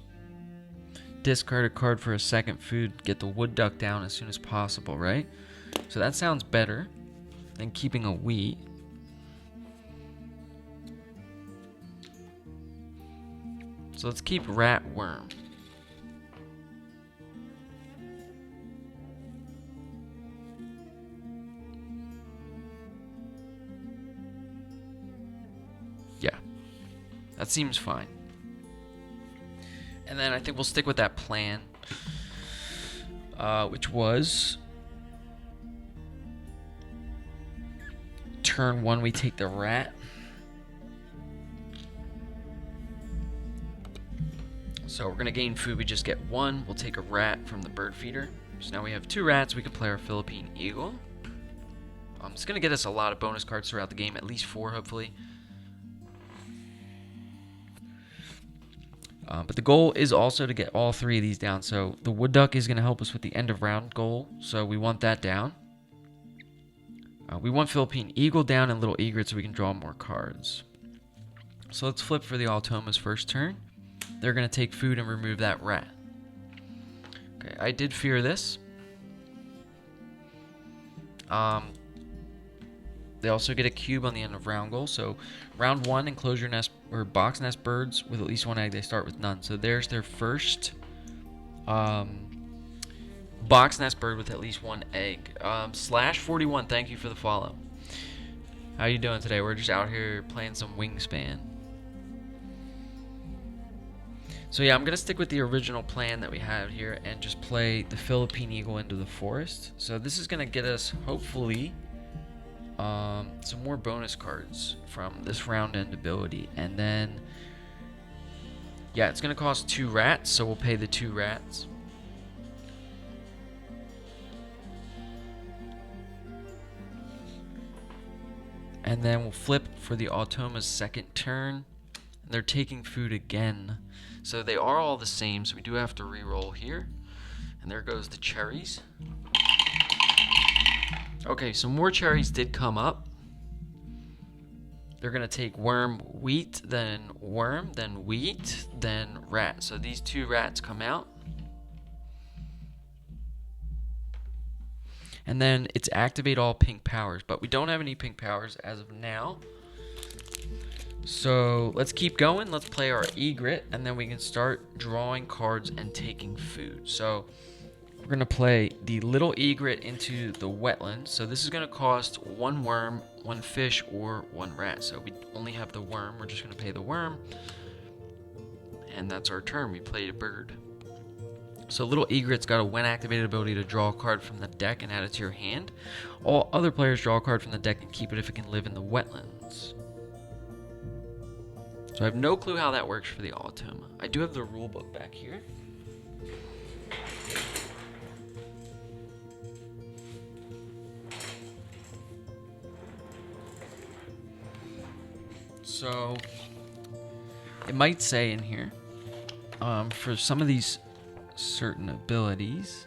Speaker 1: Discard a card for a second food, get the wood duck down as soon as possible, right? So that sounds better than keeping a wheat. So let's keep rat worm. Yeah, that seems fine. And then I think we'll stick with that plan, which was turn 1, we take the rat. So we're going to gain food, we just get 1. We'll take a rat from the bird feeder. So now we have 2 rats, we can play our Philippine eagle. It's going to get us a lot of bonus cards throughout the game, at least 4 hopefully. But the goal is also to get all 3 of these down. So the wood duck is going to help us with the end of round goal. So we want that down. We want Philippine eagle down and little egret so we can draw more cards. So let's flip for the Automa's first turn. They're going to take food and remove that rat. Okay, I did fear this. They also get a cube on the end of round goal. So round 1, enclosure nest or box nest birds with at least 1 egg. They start with none. So there's their first box nest bird with at least 1 egg. /41, thank you for the follow. How you doing today? We're just out here playing some Wingspan. So yeah, I'm going to stick with the original plan that we have here and just play the Philippine eagle into the forest. So this is going to get us, hopefully, some more bonus cards from this round end ability. And then, yeah, it's going to cost 2 rats, so we'll pay the 2 rats. And then we'll flip for the Automa's second turn. They're taking food again. So they are all the same, so we do have to re-roll here. And there goes the cherries. Okay, so more cherries did come up. they're going to take worm, wheat, then wheat, then rat. So these 2 rats come out. And then it's activate all pink powers, but we don't have any pink powers as of now. So let's keep going. Let's play our egret, and then we can start drawing cards and taking food. So we're going to play the little egret into the wetlands. So this is going to cost 1 worm, 1 fish, or 1 rat. So we only have the worm. We're just going to pay the worm. And that's our turn. We played a bird. So little egret's got a when activated ability to draw a card from the deck and add it to your hand. All other players draw a card from the deck and keep it if it can live in the wetlands. So I have no clue how that works for the automa. I do have the rule book back here. So it might say in here, for some of these certain abilities,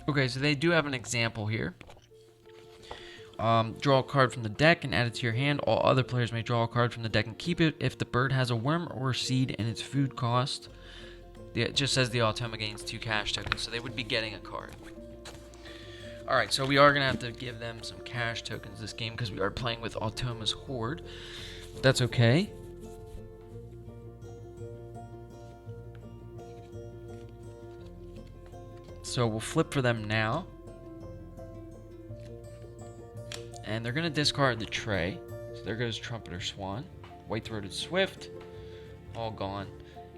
Speaker 1: okay, so they do have an example here. Draw a card from the deck and add it to your hand. All other players may draw a card from the deck and keep it if the bird has a worm or seed in its food cost. It just says the automa gains 2 cash tokens, so they would be getting a card. Alright, so we are going to have to give them some cash tokens this game because we are playing with Automa's Horde. That's okay. So we'll flip for them now. And they're going to discard the tray. So there goes Trumpeter Swan. White-throated Swift. All gone.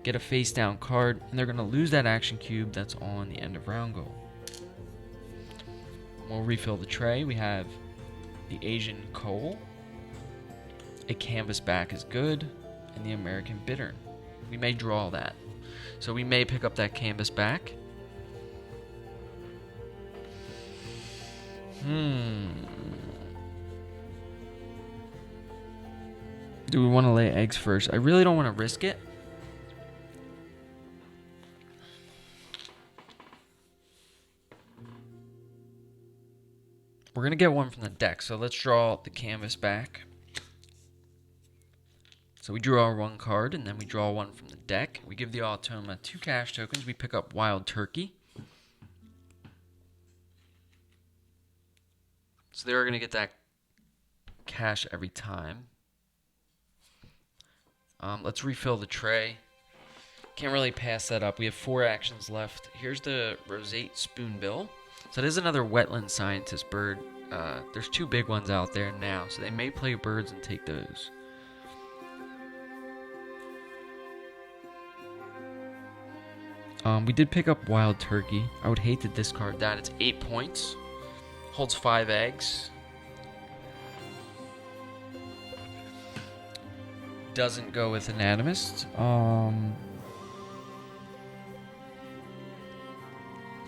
Speaker 1: Get a face-down card. And they're going to lose that action cube that's on the end of round goal. We'll refill the tray. We have the Asian Coal. A Canvas Back is good. And the American Bittern. We may draw that. So we may pick up that Canvas Back. Do we want to lay eggs first? I really don't want to risk it. We're going to get one from the deck, so let's draw the Canvas Back. So we draw 1 card, and then we draw 1 from the deck. We give the automa 2 cash tokens. We pick up Wild Turkey. So they're going to get that cash every time. Let's refill the tray. Can't really pass that up. We have 4 actions left. Here's the Roseate Spoonbill. So it is another wetland scientist bird. There's 2 big ones out there now, so they may play birds and take those. We did pick up Wild Turkey. I would hate to discard that. It's 8 points. Holds 5 eggs. Doesn't go with Anatomist.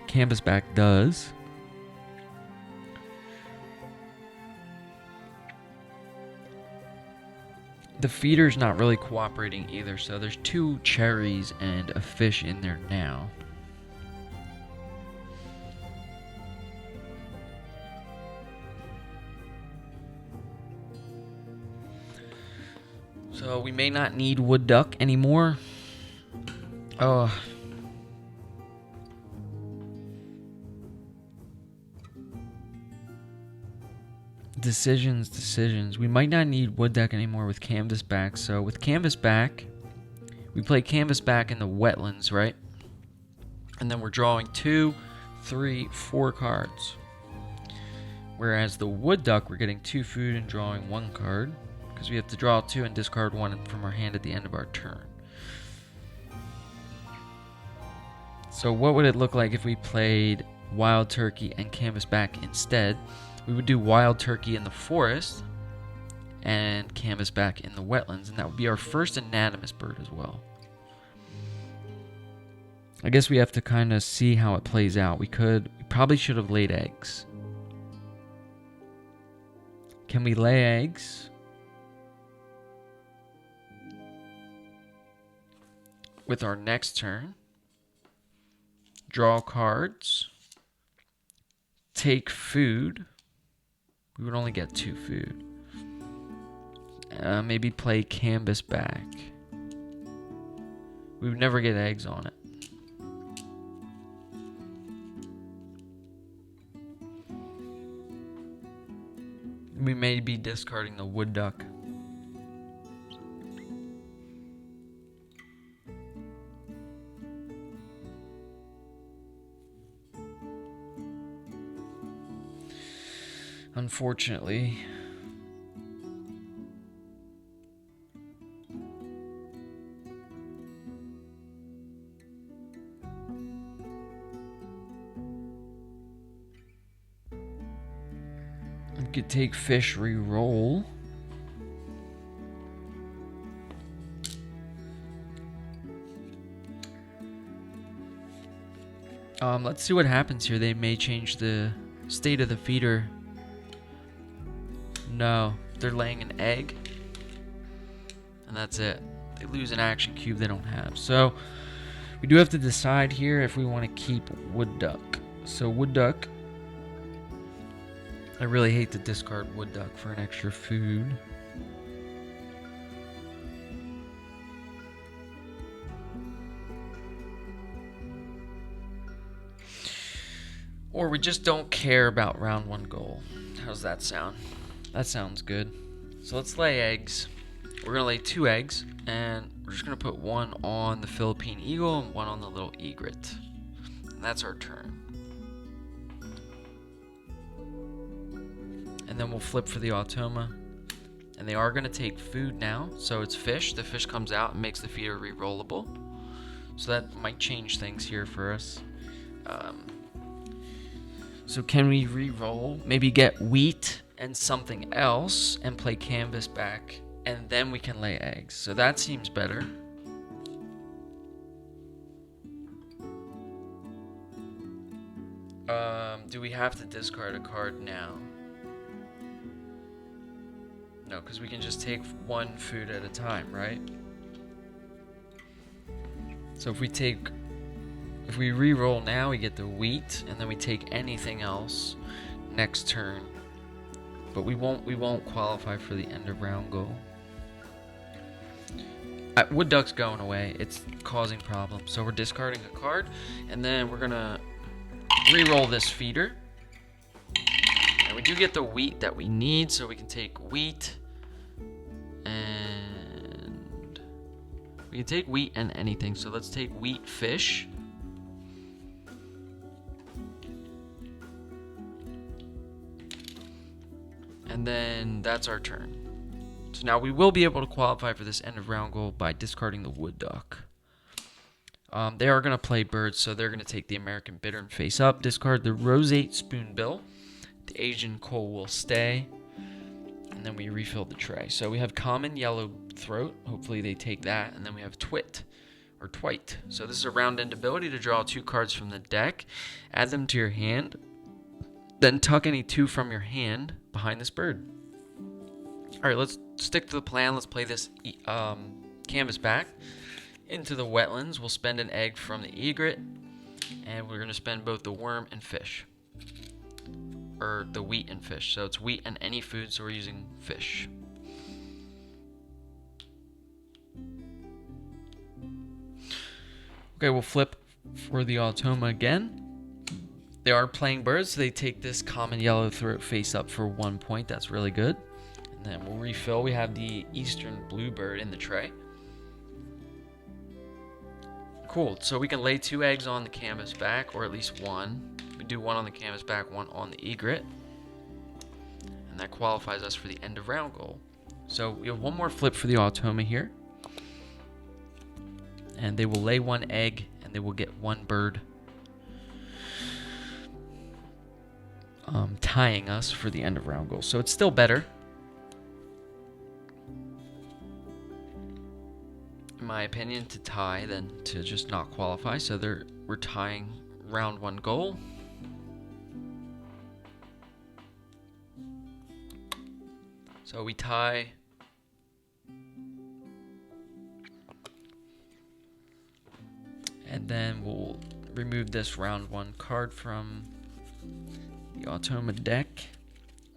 Speaker 1: Canvas Back does. The feeder's not really cooperating either, so there's 2 cherries and a fish in there now. So we may not need wood duck anymore. Decisions. We might not need wood duck anymore with Canvas Back. So with Canvas Back, we play Canvas Back in the wetlands, right? And then we're drawing 2, 3, 4 cards. Whereas the wood duck, we're getting 2 food and drawing 1 card. Because we have to draw 2 and discard 1 from our hand at the end of our turn. So what would it look like if we played wild turkey and canvasback instead? We would do wild turkey in the forest and canvasback in the wetlands, and that would be our first anonymous bird as well. I guess we have to kind of see how it plays out. We probably should have laid eggs. Can we lay eggs? With our next turn, draw cards, take food. We would only get 2 food. Maybe play canvasback. We would never get eggs on it. We may be discarding the wood duck. Unfortunately, we could take fish, re-roll. Let's see what happens here. They may change the state of the feeder. No, they're laying an egg. And that's it. They lose an action cube they don't have. So, we do have to decide here if we want to keep wood duck. So, wood duck. I really hate to discard wood duck for an extra food. Or we just don't care about round 1 goal. How's that sound? That sounds good. So let's lay eggs. We're gonna lay 2 eggs, and we're just gonna put 1 on the Philippine eagle and 1 on the little egret. And that's our turn. And then we'll flip for the automa. And they are gonna take food now, so it's fish. The fish comes out and makes the feeder re-rollable. So that might change things here for us. So can we re-roll? Maybe get wheat and something else and play canvasback, and then we can lay eggs. So that seems better. Do we have to discard a card now? No, because we can just take 1 food at a time, right? So if we re-roll now, we get the wheat, and then we take anything else next turn. But we won't qualify for the end of round goal. Wood duck's going away. It's causing problems. So we're discarding a card, and then we're gonna re-roll this feeder. And we do get the wheat that we need, so we can take wheat, and we can take wheat and anything. So let's take wheat fish. And then that's our turn. So now we will be able to qualify for this end of round goal by discarding the wood duck. They are going to play birds, so they're going to take the American bittern face up, discard the roseate spoonbill. The Asian coal will stay. And then we refill the tray. So we have common yellow throat. Hopefully they take that. And then we have twit or twite. So this is a round end ability to draw 2 cards from the deck. Add them to your hand. Then tuck any 2 from your hand behind this bird. Alright, let's stick to the plan. Let's play this canvasback into the wetlands. We'll spend an egg from the egret, and we're going to spend both the worm and fish. Or the wheat and fish. So it's wheat and any food, so we're using fish. Okay, we'll flip for the automa again. They are playing birds, so they take this common yellow throat face up for 1 point. That's really good. And then we'll refill. We have the eastern bluebird in the tray. Cool. So we can lay 2 eggs on the canvas back, or at least 1. We do 1 on the canvas back, 1 on the egret. And that qualifies us for the end of round goal. So we have 1 more flip for the automa here. And they will lay 1 egg, and they will get one bird, tying us for the end of round goal. So it's still better, in my opinion, to tie than to just not qualify. So we're tying round 1 goal. So we tie. And then we'll remove this round 1 card from the Automa deck.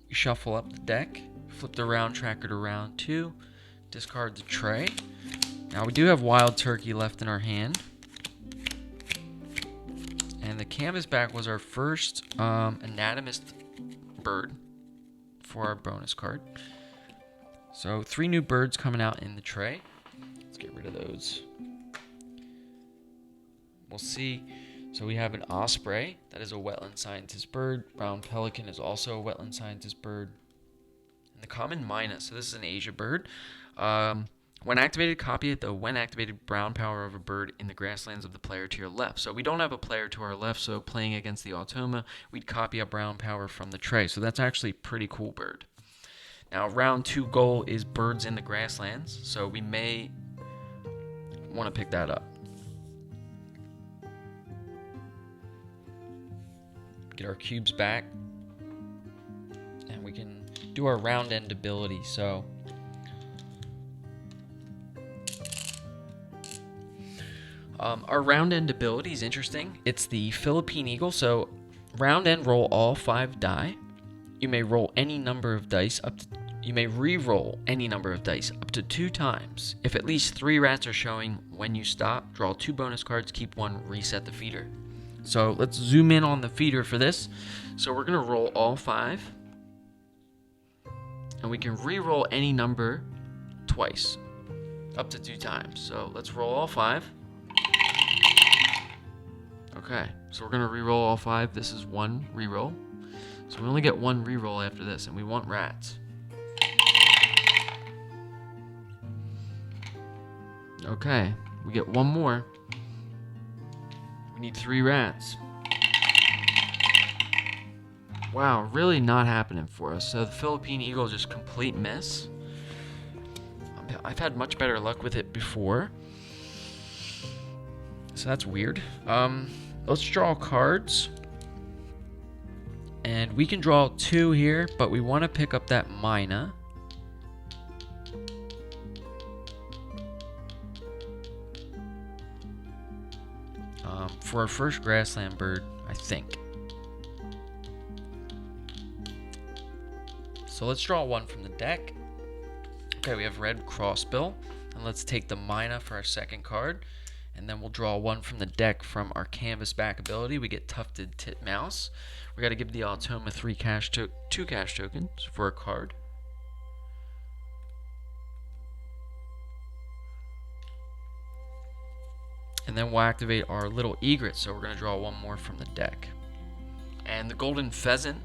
Speaker 1: We shuffle up the deck, flip the round tracker to round 2, discard the tray. Now we do have Wild Turkey left in our hand. And the Canvasback was our first Anatomist bird for our bonus card. So 3 new birds coming out in the tray. Let's get rid of those. We'll see. So we have an osprey. That is a wetland scientist bird. Brown pelican is also a wetland scientist bird. And the common myna. So this is an Asia bird. When activated, copy it the when activated brown power of a bird in the grasslands of the player to your left. So we don't have a player to our left, so playing against the Automa, we'd copy a brown power from the tray. So that's actually a pretty cool bird. Now, round 2 goal is birds in the grasslands, so we may want to pick that up. Get our cubes back, and we can do our round end ability. So our round end ability is interesting. It's the Philippine Eagle. So round end, roll all 5 die. You may roll any number of dice up to. You may re-roll any number of dice up to 2 times. If at least 3 rats are showing when you stop, draw 2 bonus cards, keep 1, reset the feeder. So let's zoom in on the feeder for this. So we're going to roll all 5. And we can re-roll any number twice, up to 2 times. So let's roll all 5. Okay, so we're going to re-roll all 5. This is 1 re-roll. So we only get 1 re-roll after this, and we want rats. Okay, we get 1 more. We need 3 rats. Wow, really not happening for us. So the Philippine Eagle just complete miss. I've had much better luck with it before. So that's weird. Let's draw cards. And we can draw 2 here, but we want to pick up that myna. For our first grassland bird, I think. So let's draw 1 from the deck. Okay, we have red crossbill. And let's take the myna for our second card. And then we'll draw 1 from the deck from our Canvasback ability. We get tufted titmouse. We got to give the Automa 2 cash tokens for a card. And then we'll activate our little egret. So we're going to draw 1 more from the deck. And the golden pheasant.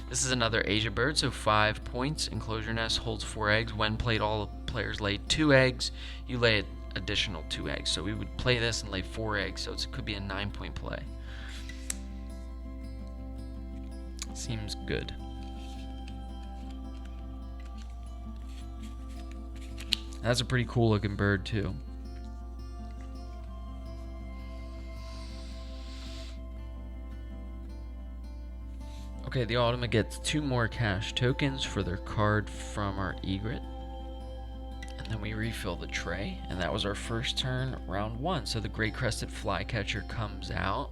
Speaker 1: This is another Asia bird, so 5 points. Enclosure nest holds 4 eggs. When played, all players lay 2 eggs. You lay an additional 2 eggs. So we would play this and lay 4 eggs. So it could be a 9-point play. Seems good. That's a pretty cool looking bird too. Okay, the Automa gets 2 more cash tokens for their card from our egret. And then we refill the tray, and that was our first turn, round 1. So the Great Crested Flycatcher comes out.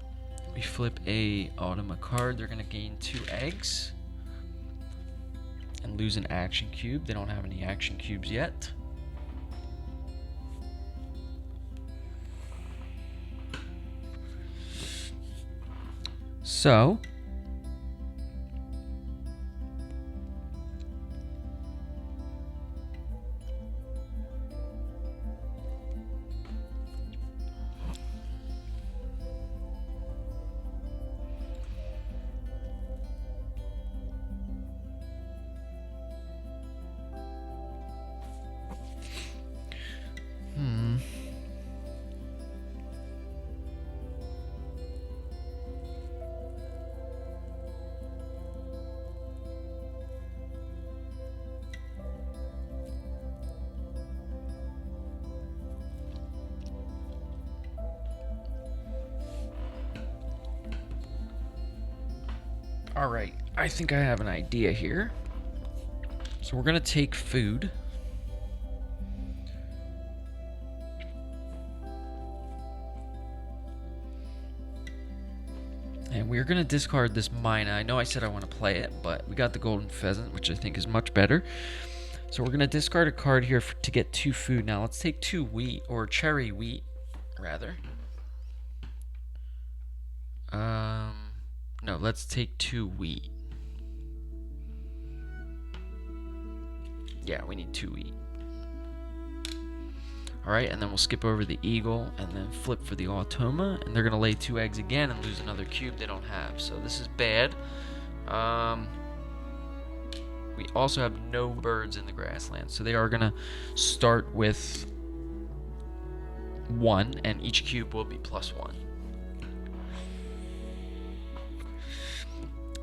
Speaker 1: We flip a Automa card. They're going to gain 2 eggs and lose an action cube. They don't have any action cubes yet. So Alright, I think I have an idea here. So we're gonna take food. And we're gonna discard this mina. I know I said I want to play it, but we got the golden pheasant, which I think is much better. So we're gonna discard a card here to get 2 food. Now let's take 2 wheat, or cherry wheat, rather. No, let's take 2 wheat. Yeah, we need 2 wheat. Alright, and then we'll skip over the eagle and then flip for the automa, and they're going to lay 2 eggs again and lose another cube they don't have. So this is bad. We also have no birds in the grassland, so they are going to start with 1, and each cube will be +1.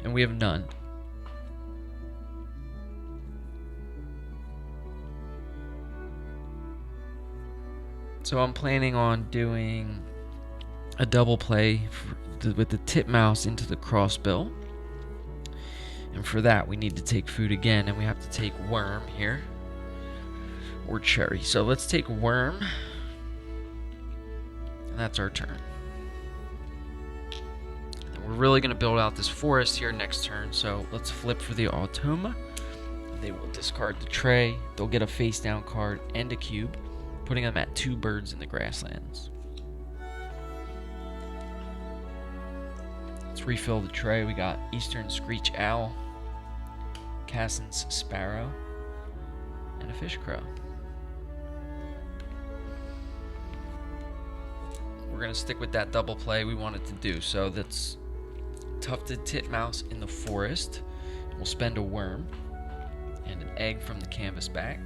Speaker 1: And we have none. So I'm planning on doing a double play with the titmouse into the crossbill. And for that, we need to take food again, and we have to take worm here. Or cherry. So let's take worm. And that's our turn. And we're really going to build out this forest here next turn. So let's flip for the automa. They will discard the tray. They'll get a face down card and a cube, putting them at 2 birds in the grasslands. Let's refill the tray. We got Eastern Screech Owl, Cassin's Sparrow, and a Fish Crow. We're going to stick with that double play we wanted to do. So that's Tufted Titmouse in the forest. We'll spend a worm and an egg from the canvas back.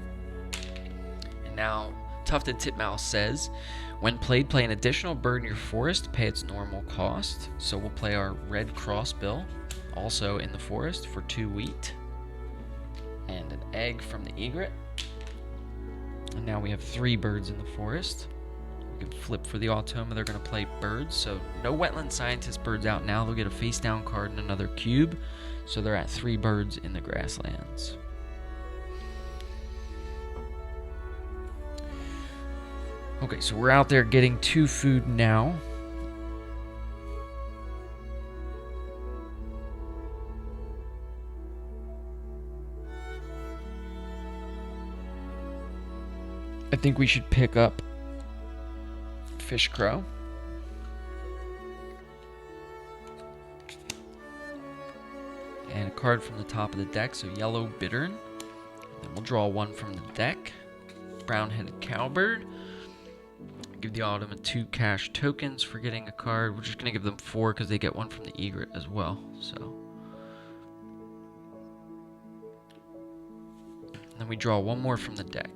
Speaker 1: And now Tufted Titmouse says, when played, play an additional bird in your forest, pay its normal cost. So we'll play our red crossbill, also in the forest, for 2 wheat. And an egg from the egret. And now we have 3 birds in the forest. We can flip for the automa. They're going to play birds. So no wetland scientist birds out now. They'll get a face down card and another cube. So they're at 3 birds in the grasslands. Okay, so we're out there getting 2 food now. I think we should pick up Fish Crow. And a card from the top of the deck, so Yellow Bittern. Then we'll draw 1 from the deck. Brown-headed Cowbird. Give the Autumn 2 cash tokens for getting a card. We're just going to give them 4 because they get 1 from the egret as well. So, and then we draw 1 more from the deck.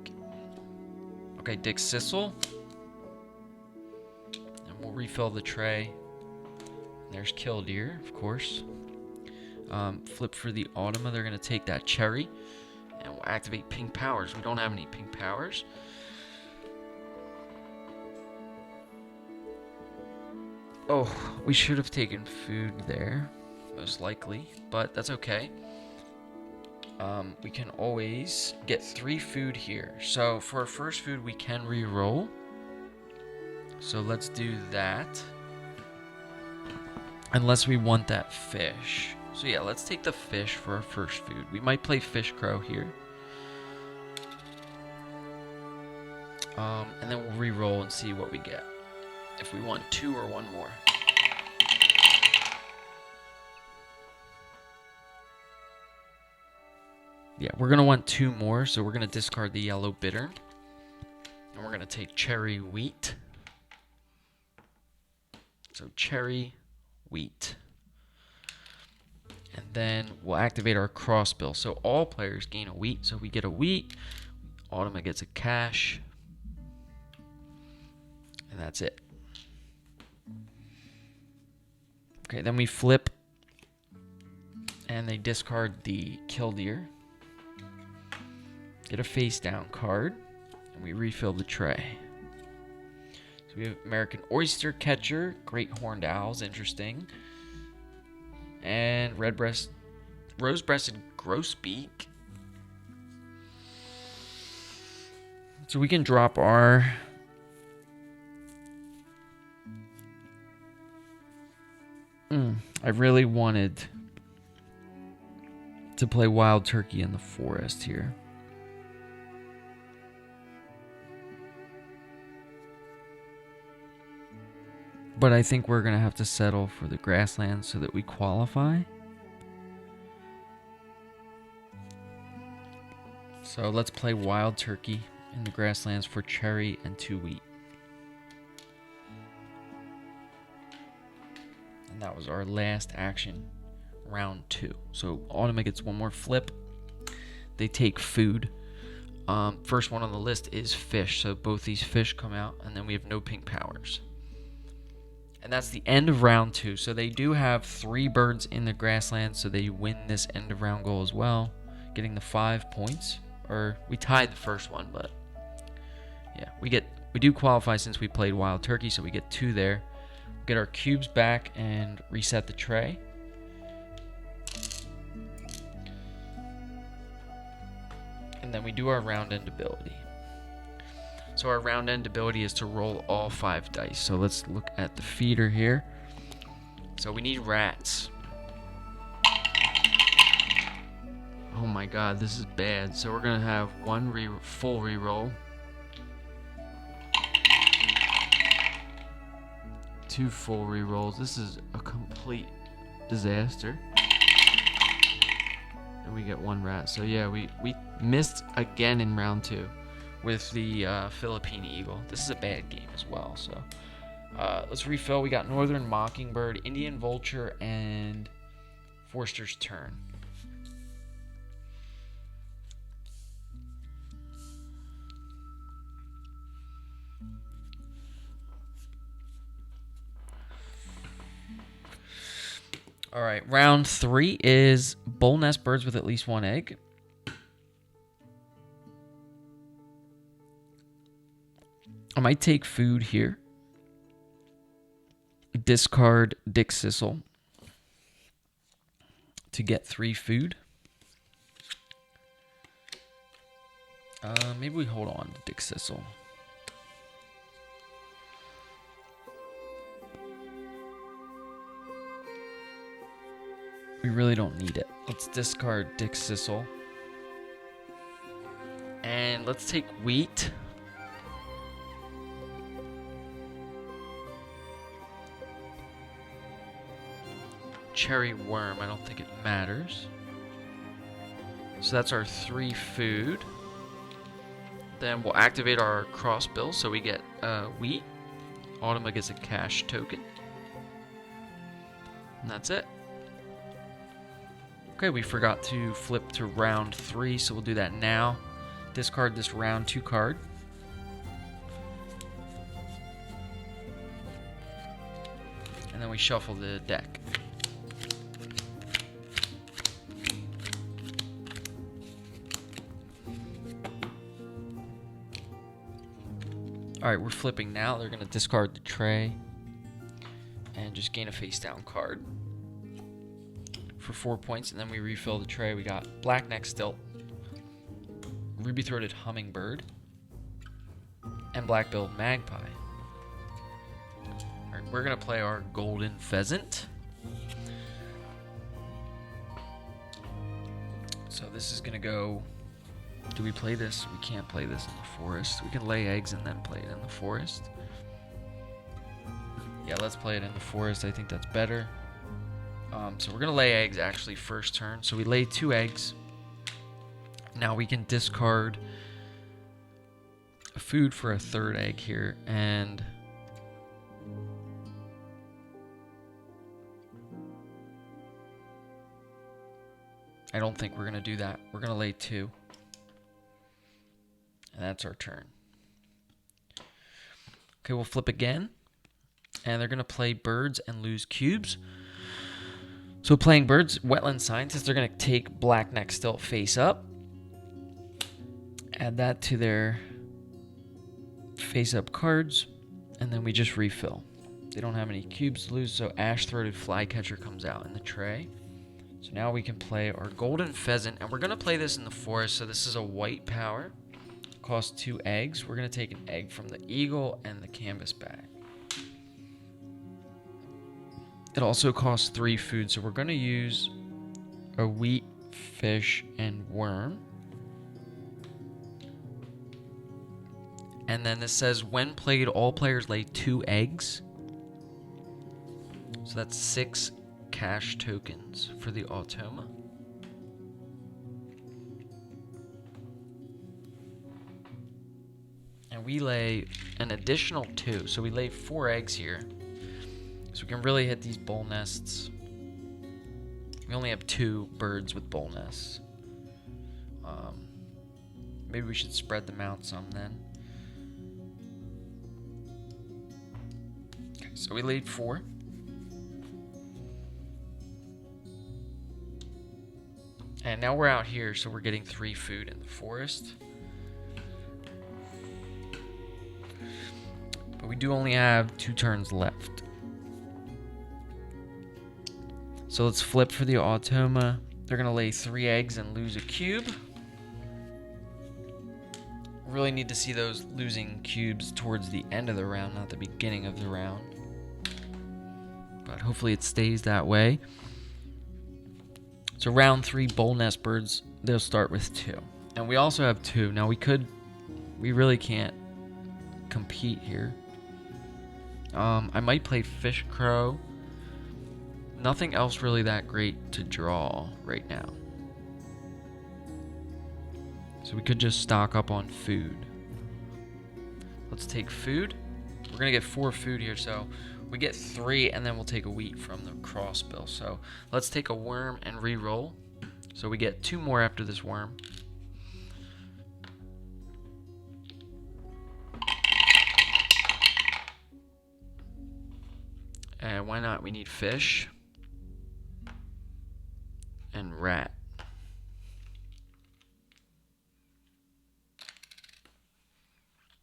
Speaker 1: Okay, Dick Sissel. And we'll refill the tray. And there's Killdeer, of course. Flip for the Automa. They're going to take that cherry. And we'll activate pink powers. We don't have any pink powers. Oh, we should have taken food there, most likely, but that's okay. We can always get 3 food here. So for our first food, we can re-roll. So let's do that. Unless we want that fish. So yeah, let's take the fish for our first food. We might play Fish Crow here. And then we'll re-roll and see what we get. If we want 2 or 1 more. Yeah, we're going to want 2 more, so we're going to discard the Yellow Bittern. And we're going to take Cherry Wheat. So Cherry Wheat. And then we'll activate our crossbill. So all players gain a wheat. So we get a wheat. Automa gets a cash. And that's it. Okay, then we flip. And they discard the Killdeer. Get a face down card. And we refill the tray. So we have American Oyster Catcher. Great Horned Owls, interesting. and rose-breasted grosbeak. So we can drop our I really wanted to play wild turkey in the forest here. But I think we're going to have to settle for the grasslands so that we qualify. So let's play wild turkey in the grasslands for cherry and 2 wheat. And that was our last action, round 2. So Autumn gets one more flip. They take food. First one on the list is fish. So both these fish come out, and then we have no pink powers. And that's the end of round 2. So they do have 3 birds in the grassland, so they win this end of round goal as well, getting the 5 points. Or we tied the first one, but yeah, we do qualify since we played wild turkey, so we get 2 there. Get our cubes back and reset the tray. And then we do our round end ability. So our round end ability is to roll all 5 dice. So let's look at the feeder here. So we need rats. Oh my god, this is bad. So we're going to have 1 full reroll. 2 full rerolls. This is a complete disaster. And we get 1 rat. So yeah, we missed again in round 2 with the Philippine Eagle. This is a bad game as well. So let's refill. We got Northern Mockingbird, Indian Vulture, and Forster's Tern. All right, round 3 is bull nest birds with at least 1 egg. I might take food here. Discard Dick Sissel to get 3 food. Maybe we hold on to Dick Sissel. We really don't need it. Let's discard Dick Sissel. And let's take wheat. Cherry worm, I don't think it matters. So that's our 3 food. Then we'll activate our crossbill, so we get wheat. Autumn gets a cash token. And that's it. Okay, we forgot to flip to round 3, so we'll do that now. Discard this round 2 card. And then we shuffle the deck. Alright, we're flipping now. They're going to discard the tray and just gain a face down card for 4 points, and then we refill the tray. We got black-neck stilt, ruby-throated hummingbird, and black-billed magpie. All right, we're gonna play our golden pheasant. So this is gonna go. Do we play this? We can't play this in the forest. We can lay eggs and then play it in the forest. Yeah, let's play it in the forest. I think that's better. So we're going to lay eggs actually first turn. So we lay 2 eggs. Now we can discard food for a 3rd egg here. And I don't think we're going to do that. We're going to lay 2. And that's our turn. Okay, we'll flip again. And they're going to play birds and lose cubes. So playing birds, wetland scientists, they're going to take black-neck stilt face up. Add that to their face-up cards. And then we just refill. They don't have any cubes to lose, so ash-throated flycatcher comes out in the tray. So now we can play our golden pheasant, and we're going to play this in the forest. So this is a white power. Costs 2 eggs. We're going to take an egg from the eagle and the canvas bag. It also costs 3 food, so we're going to use a wheat, fish, and worm. And then this says, when played, all players lay 2 eggs. So that's 6 cash tokens for the automa. And we lay an additional 2. So we lay 4 eggs here. So we can really hit these bowl nests. We only have 2 birds with bowl nests. Maybe we should spread them out some then. Okay, so we laid 4. And now we're out here, so we're getting 3 food in the forest. But we do only have 2 turns left. So let's flip for the automa. They're going to lay 3 eggs and lose a cube. Really need to see those losing cubes towards the end of the round, not the beginning of the round. But hopefully it stays that way. So round 3, bowl nest birds, they'll start with 2. And we also have 2. Now we really can't compete here. I might play fish crow. Nothing else really that great to draw right now. So we could just stock up on food. Let's take food. We're going to get 4 food here, so we get 3, and then we'll take a wheat from the crossbill. So let's take a worm and re-roll. So we get 2 more after this worm. And why not? We need fish and rat.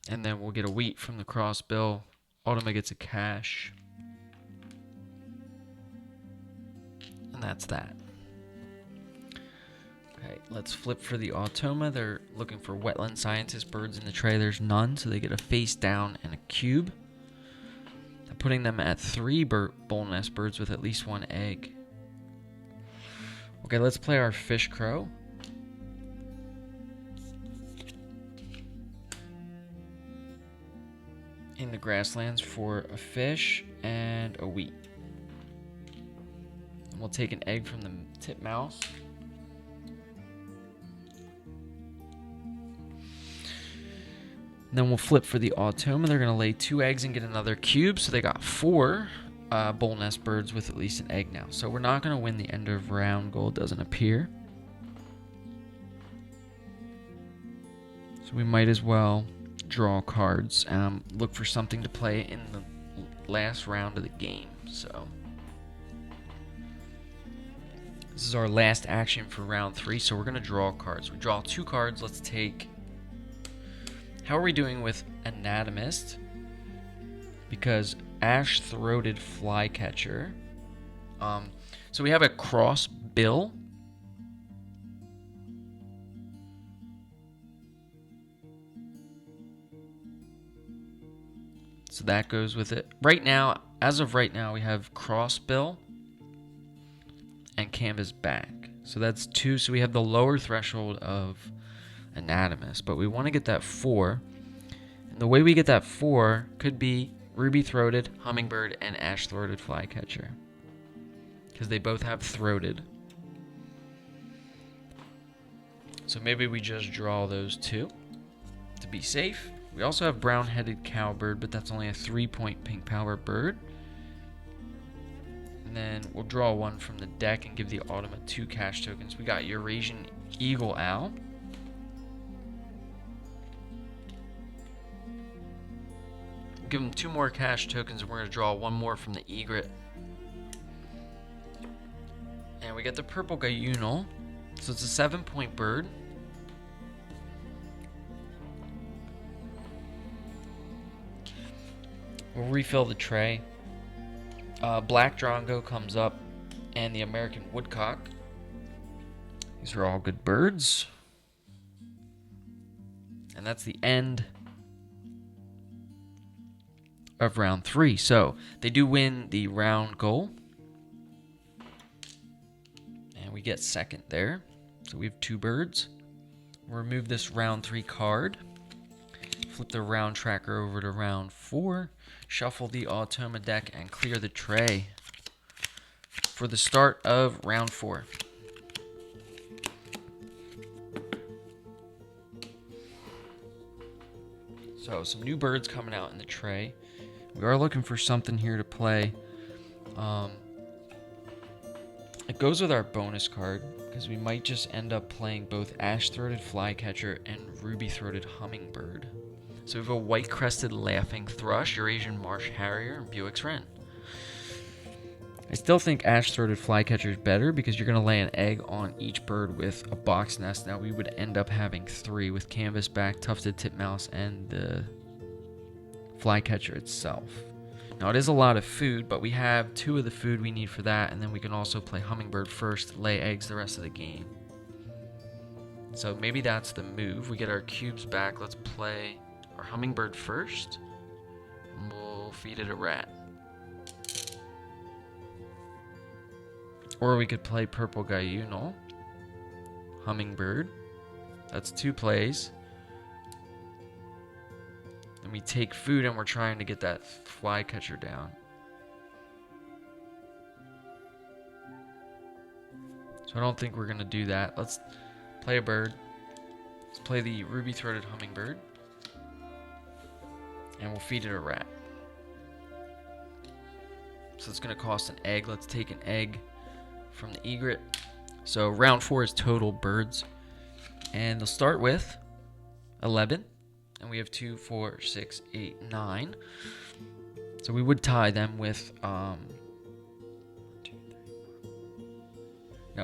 Speaker 1: And then we'll get a wheat from the crossbill. Automa gets a cash. And that's that. Okay, let's flip for the automa. They're looking for wetland scientist birds in the tray. There's none, so they get a face down and a cube. I'm putting them at 3 bowl nest birds with at least 1 egg. Okay, let's play our fish crow. In the grasslands for a fish and a wheat. And we'll take an egg from the titmouse. And then we'll flip for the automa. They're going to lay 2 eggs and get another cube. So they got 4 bowl nest birds with at least an egg now. So we're not going to win the end of round goal. It doesn't appear. So we might as well draw cards. Look for something to play in the last round of the game. So this is our last action for round 3. So we're going to draw cards. We draw 2 cards. Let's take... How are we doing with anatomist? Because ash-throated flycatcher. So we have a cross bill. So that goes with it. Right now, as of right now, we have crossbill and canvas back. So that's 2. So we have the lower threshold of anatomist, but we want to get that 4. And the way we get that 4 could be ruby-throated, hummingbird, and ash-throated flycatcher, because they both have throated. So maybe we just draw those 2 to be safe. We also have brown-headed cowbird, but that's only a 3-point pink power bird. And then we'll draw 1 from the deck and give the automa 2 cash tokens. We got Eurasian eagle owl. Give them 2 more cash tokens, and we're going to draw 1 more from the egret. And we get the purple guyunal. So it's a 7-point bird. We'll refill the tray. Black Drongo comes up, and the American Woodcock. These are all good birds. And that's the end of round 3. So they do win the round goal. And we get second there. So we have 2 birds. We'll remove this round 3 card. Flip the round tracker over to round 4. Shuffle the Automa deck and clear the tray for the start of round 4. So some new birds coming out in the tray. We are looking for something here to play. It goes with our bonus card because we might just end up playing both ash-throated flycatcher and ruby-throated hummingbird. So we have a white-crested laughing thrush, Eurasian marsh harrier, and Buick's wren. I still think ash-throated flycatcher is better because you're going to lay an egg on each bird with a box nest. Now we would end up having 3 with canvasback, tufted titmouse, and the flycatcher itself. Now it is a lot of food, but we have 2 of the food we need for that, and then we can also play hummingbird first, lay eggs the rest of the game. So maybe that's the move. We get our cubes back. Let's play our hummingbird first. And we'll feed it a rat. Or we could play purple guyunal, hummingbird. That's 2 plays. And we take food and we're trying to get that flycatcher down. So I don't think we're going to do that. Let's play a bird. Let's play the ruby-throated hummingbird. And we'll feed it a rat. So it's going to cost an egg. Let's take an egg from the egret. So round 4 is total birds. And they'll start with 11. And we have 2, 4, 6, 8, 9. So we would tie them with, no,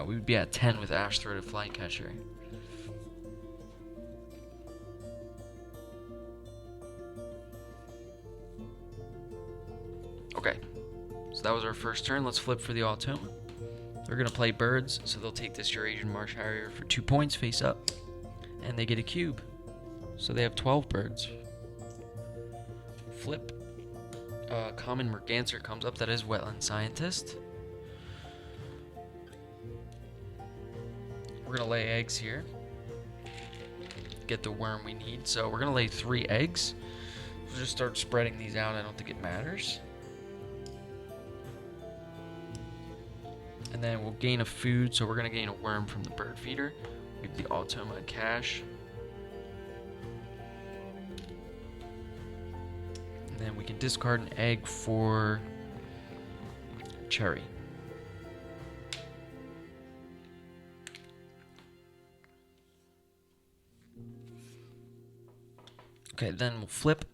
Speaker 1: we would be at 10 with ash-throated flycatcher. Okay, so that was our first turn. Let's flip for the Automa. They're going to play birds, so they'll take this Eurasian marsh harrier for 2 points face up. And they get a cube. So they have 12 birds. Flip. Common merganser comes up. That is wetland scientist. We're going to lay eggs here. Get the worm we need. So we're going to lay 3 eggs. We'll just start spreading these out. I don't think it matters. And then we'll gain a food. So we're going to gain a worm from the bird feeder. Give the Automa a cash. And then we can discard an egg for cherry. Okay, then we'll flip.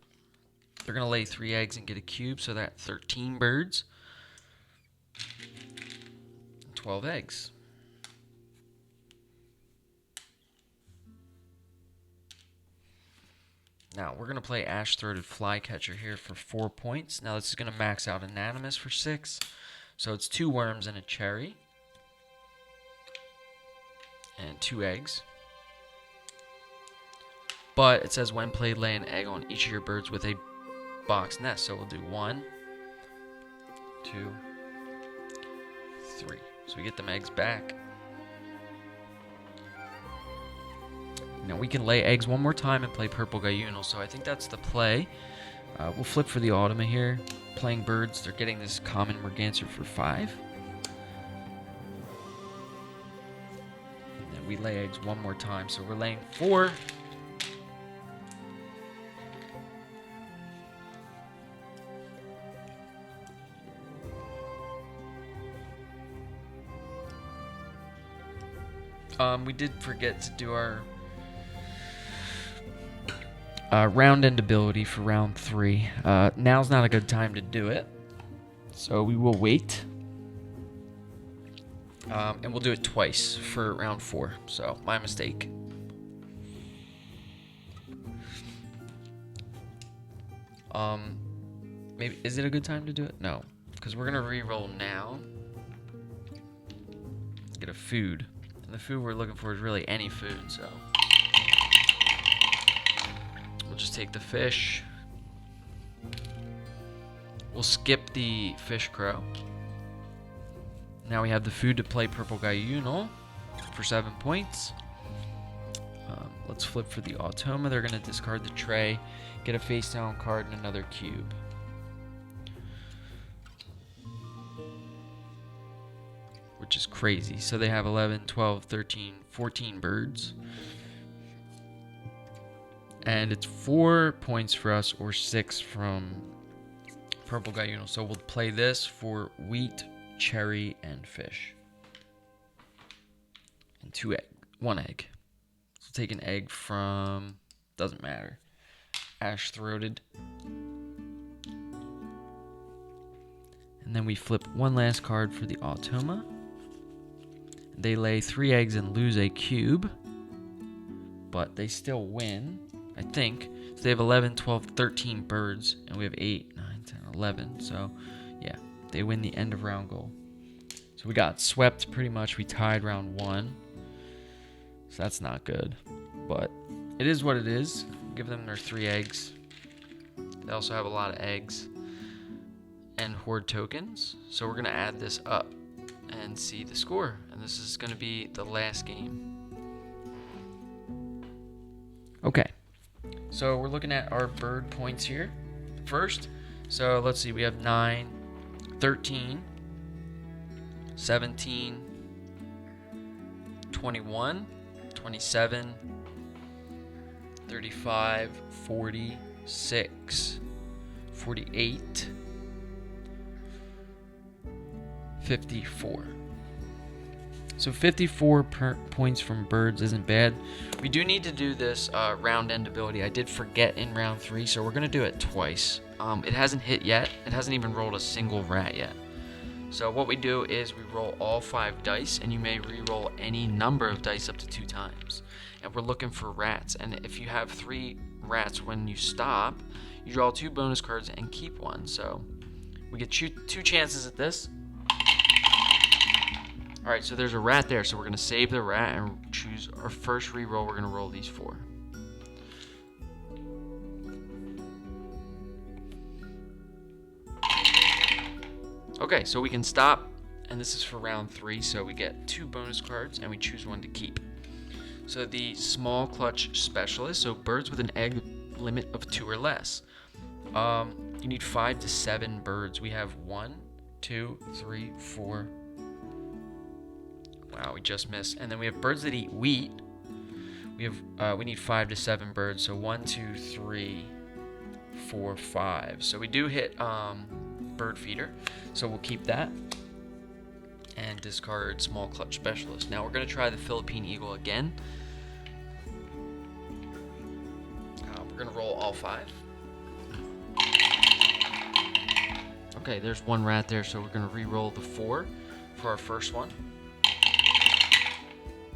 Speaker 1: They're going to lay 3 eggs and get a cube, so that's 13 birds. 12 eggs. Now, we're going to play ash-throated flycatcher here for 4 points. Now, this is going to max out anonymous for 6. So it's 2 worms and a cherry. And 2 eggs. But it says when played, lay an egg on each of your birds with a box nest. So we'll do 1, 2, 3. So we get them eggs back. Now we can lay eggs one more time and play purple guyunal, so I think that's the play. We'll flip for the Automa here. Playing birds, they're getting this common merganser for 5. And then we lay eggs one more time, so we're laying 4. We did forget to do our round end ability for round 3. Now's not a good time to do it, so we will wait. And we'll do it twice for round 4, so my mistake. Maybe, is it a good time to do it? No. because we're going to re-roll now. Get a food. And the food we're looking for is really any food, so we'll just take the fish. We'll skip the fish crow. Now we have the food to play Purple Guyunal for 7 points. Let's flip for the Automa. They're going to discard the tray, get a face down card, and another cube. Which is crazy. So they have 11, 12, 13, 14 birds. And it's 4 points for us or 6 from Purple Guyunal. So we'll play this for wheat, cherry, and fish. And 1 egg. So take an egg from, doesn't matter, ash-throated. And then we flip 1 last card for the Automa. They lay 3 eggs and lose a cube, but they still win, I think. So they have 11, 12, 13 birds, and we have 8, 9, 10, 11. So, yeah, they win the end of round goal. So we got swept pretty much. We tied round 1. So that's not good, but it is what it is. Give them their 3 eggs. They also have a lot of eggs and horde tokens. So we're going to add this up and see the score. And this is going to be the last game. Okay. So we're looking at our bird points here first. So let's see. We have 9, 13, 17, 21, 27, 35, 46, 48, 54. So 54 points from birds isn't bad. We do need to do this round end ability. I did forget in round 3, so we're going to do it twice. It hasn't hit yet. It hasn't even rolled a single rat yet. So what we do is we roll all 5 dice, and you may re-roll any number of dice up to 2 times. And we're looking for rats. And if you have 3 rats when you stop, you draw 2 bonus cards and keep 1. So we get 2 chances at this. Alright, so there's a rat there, so we're going to save the rat and choose our first re-roll. We're going to roll these 4. Okay, so we can stop, and this is for round 3, so we get 2 bonus cards, and we choose 1 to keep. So the small clutch specialist, so birds with an egg limit of 2 or less. You need 5 to 7 birds. We have 1, 2, 3, 4. Wow, we just missed. And then we have birds that eat wheat. We need 5 to 7 birds. So 1, 2, 3, 4, 5. So we do hit bird feeder. So we'll keep that and discard small clutch specialist. Now we're going to try the Philippine Eagle again. We're going to roll all 5. Okay, there's 1 rat there, so we're going to re-roll the 4 for our first one.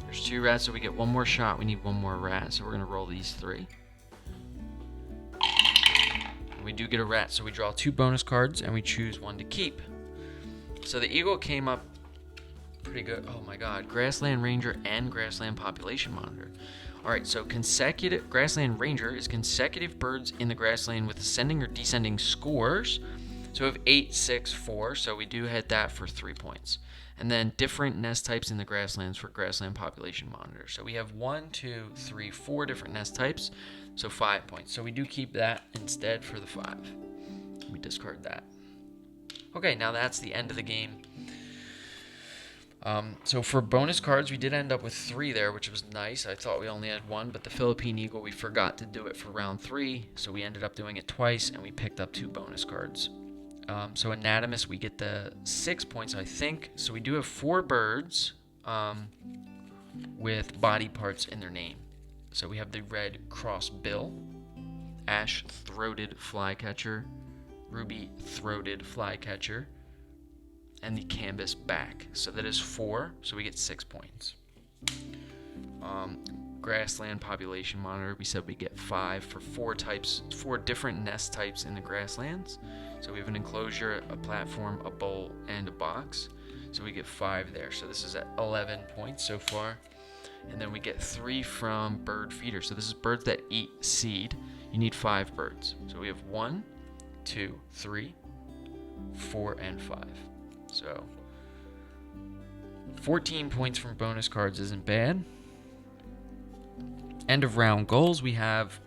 Speaker 1: There's 2 rats, so we get 1 more shot. We need 1 more rat, so we're going to roll these 3. And we do get a rat, so we draw 2 bonus cards, and we choose 1 to keep. So the eagle came up pretty good. Oh my god, Grassland Ranger and Grassland Population Monitor. Alright, so consecutive Grassland Ranger is consecutive birds in the grassland with ascending or descending scores. So we have 8, 6, 4, so we do hit that for 3 points. And then different nest types in the grasslands for Grassland Population Monitor. So we have 1, 2, 3, 4 different nest types, so 5 points. So we do keep that instead for the 5. We discard that. Okay, now that's the end of the game. So for bonus cards, we did end up with 3 there, which was nice. I thought we only had 1, but the Philippine Eagle, we forgot to do it for round 3, so we ended up doing it twice, and we picked up 2 bonus cards. So Anatomist, we get the 6 points, I think. So we do have 4 birds with body parts in their name. So we have the red crossbill, ash-throated flycatcher, ruby-throated flycatcher, and the canvas back. So that is 4, so we get 6 points. grassland population monitor. We said we get 5 for 4 different nest types in the grasslands. So we have an enclosure, a platform, a bowl, and a box. So we get 5 there. So this is at 11 points so far. And then we get 3 from bird feeder. So this is birds that eat seed. You need 5 birds. So we have 1, 2, 3, 4, and 5. So 14 points from bonus cards isn't bad. End of round goals, we have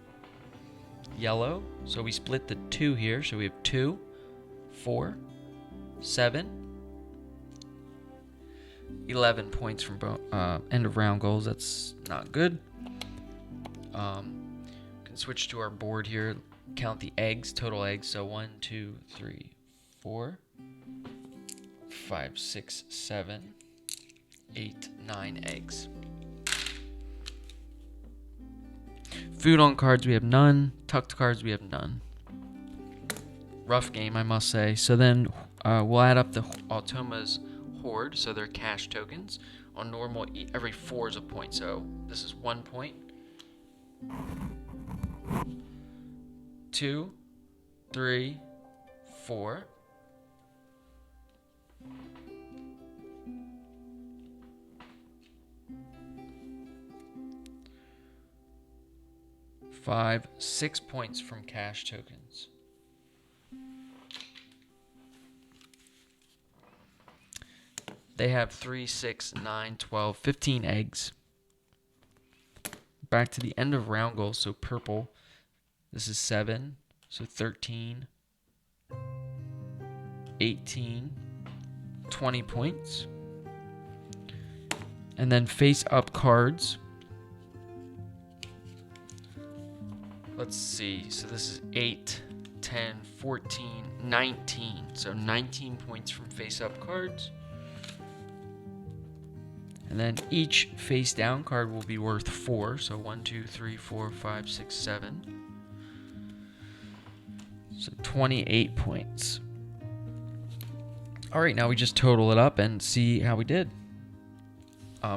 Speaker 1: yellow. So we split the 2 here. So we have 2, 4, 7, 11 points from end of round goals. That's not good. Can switch to our board here. Count the eggs, total eggs. So 1, 2, 3, 4, 5, 6, 7, 8, 9 eggs. Food on cards, we have none. Tucked cards, we have none. Rough game, I must say. So then we'll add up the Automa's Horde, so they're cash tokens. On normal, every 4 is a point. So this is 1 point. 2, 3, 4. 5, 6 points from cash tokens. They have 3, 6, 9, 12, 15 eggs. Back to the end of round goals, so purple. This is 7, so 13, 18, 20 points. And then face up cards. Let's see, so this is 8, 10, 14, 19. So 19 points from face-up cards. And then each face-down card will be worth 4. So 1, 2, 3, 4, 5, 6, 7. So 28 points. All right, now we just total it up and see how we did.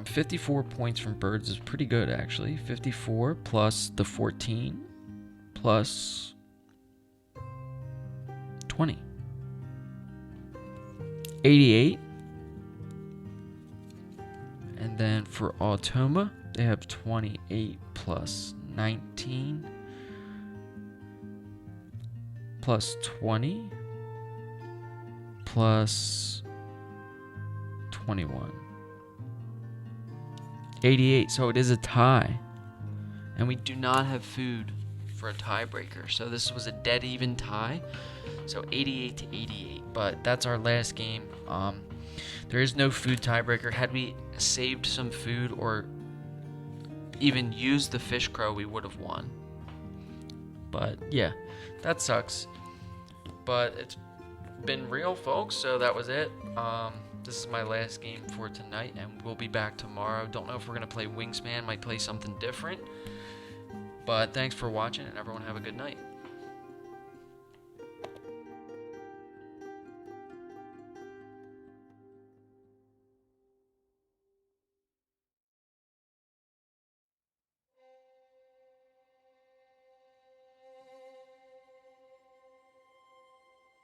Speaker 1: 54 points from birds is pretty good, actually. 54 plus the 14. Plus 20. 88. And then for Automa, they have 28 plus 19 plus 20 plus 21. 88, so it is a tie. And we do not have food for a tiebreaker. So this was a dead even tie. So 88 to 88. But that's our last game. There is no food tiebreaker. Had we saved some food or even used the fish crow, we would have won. But yeah, that sucks. But it's been real, folks. So that was it. This is my last game for tonight, and we'll be back tomorrow. Don't know if we're going to play Wingspan. Might play something different. But thanks for watching, and everyone have a good night.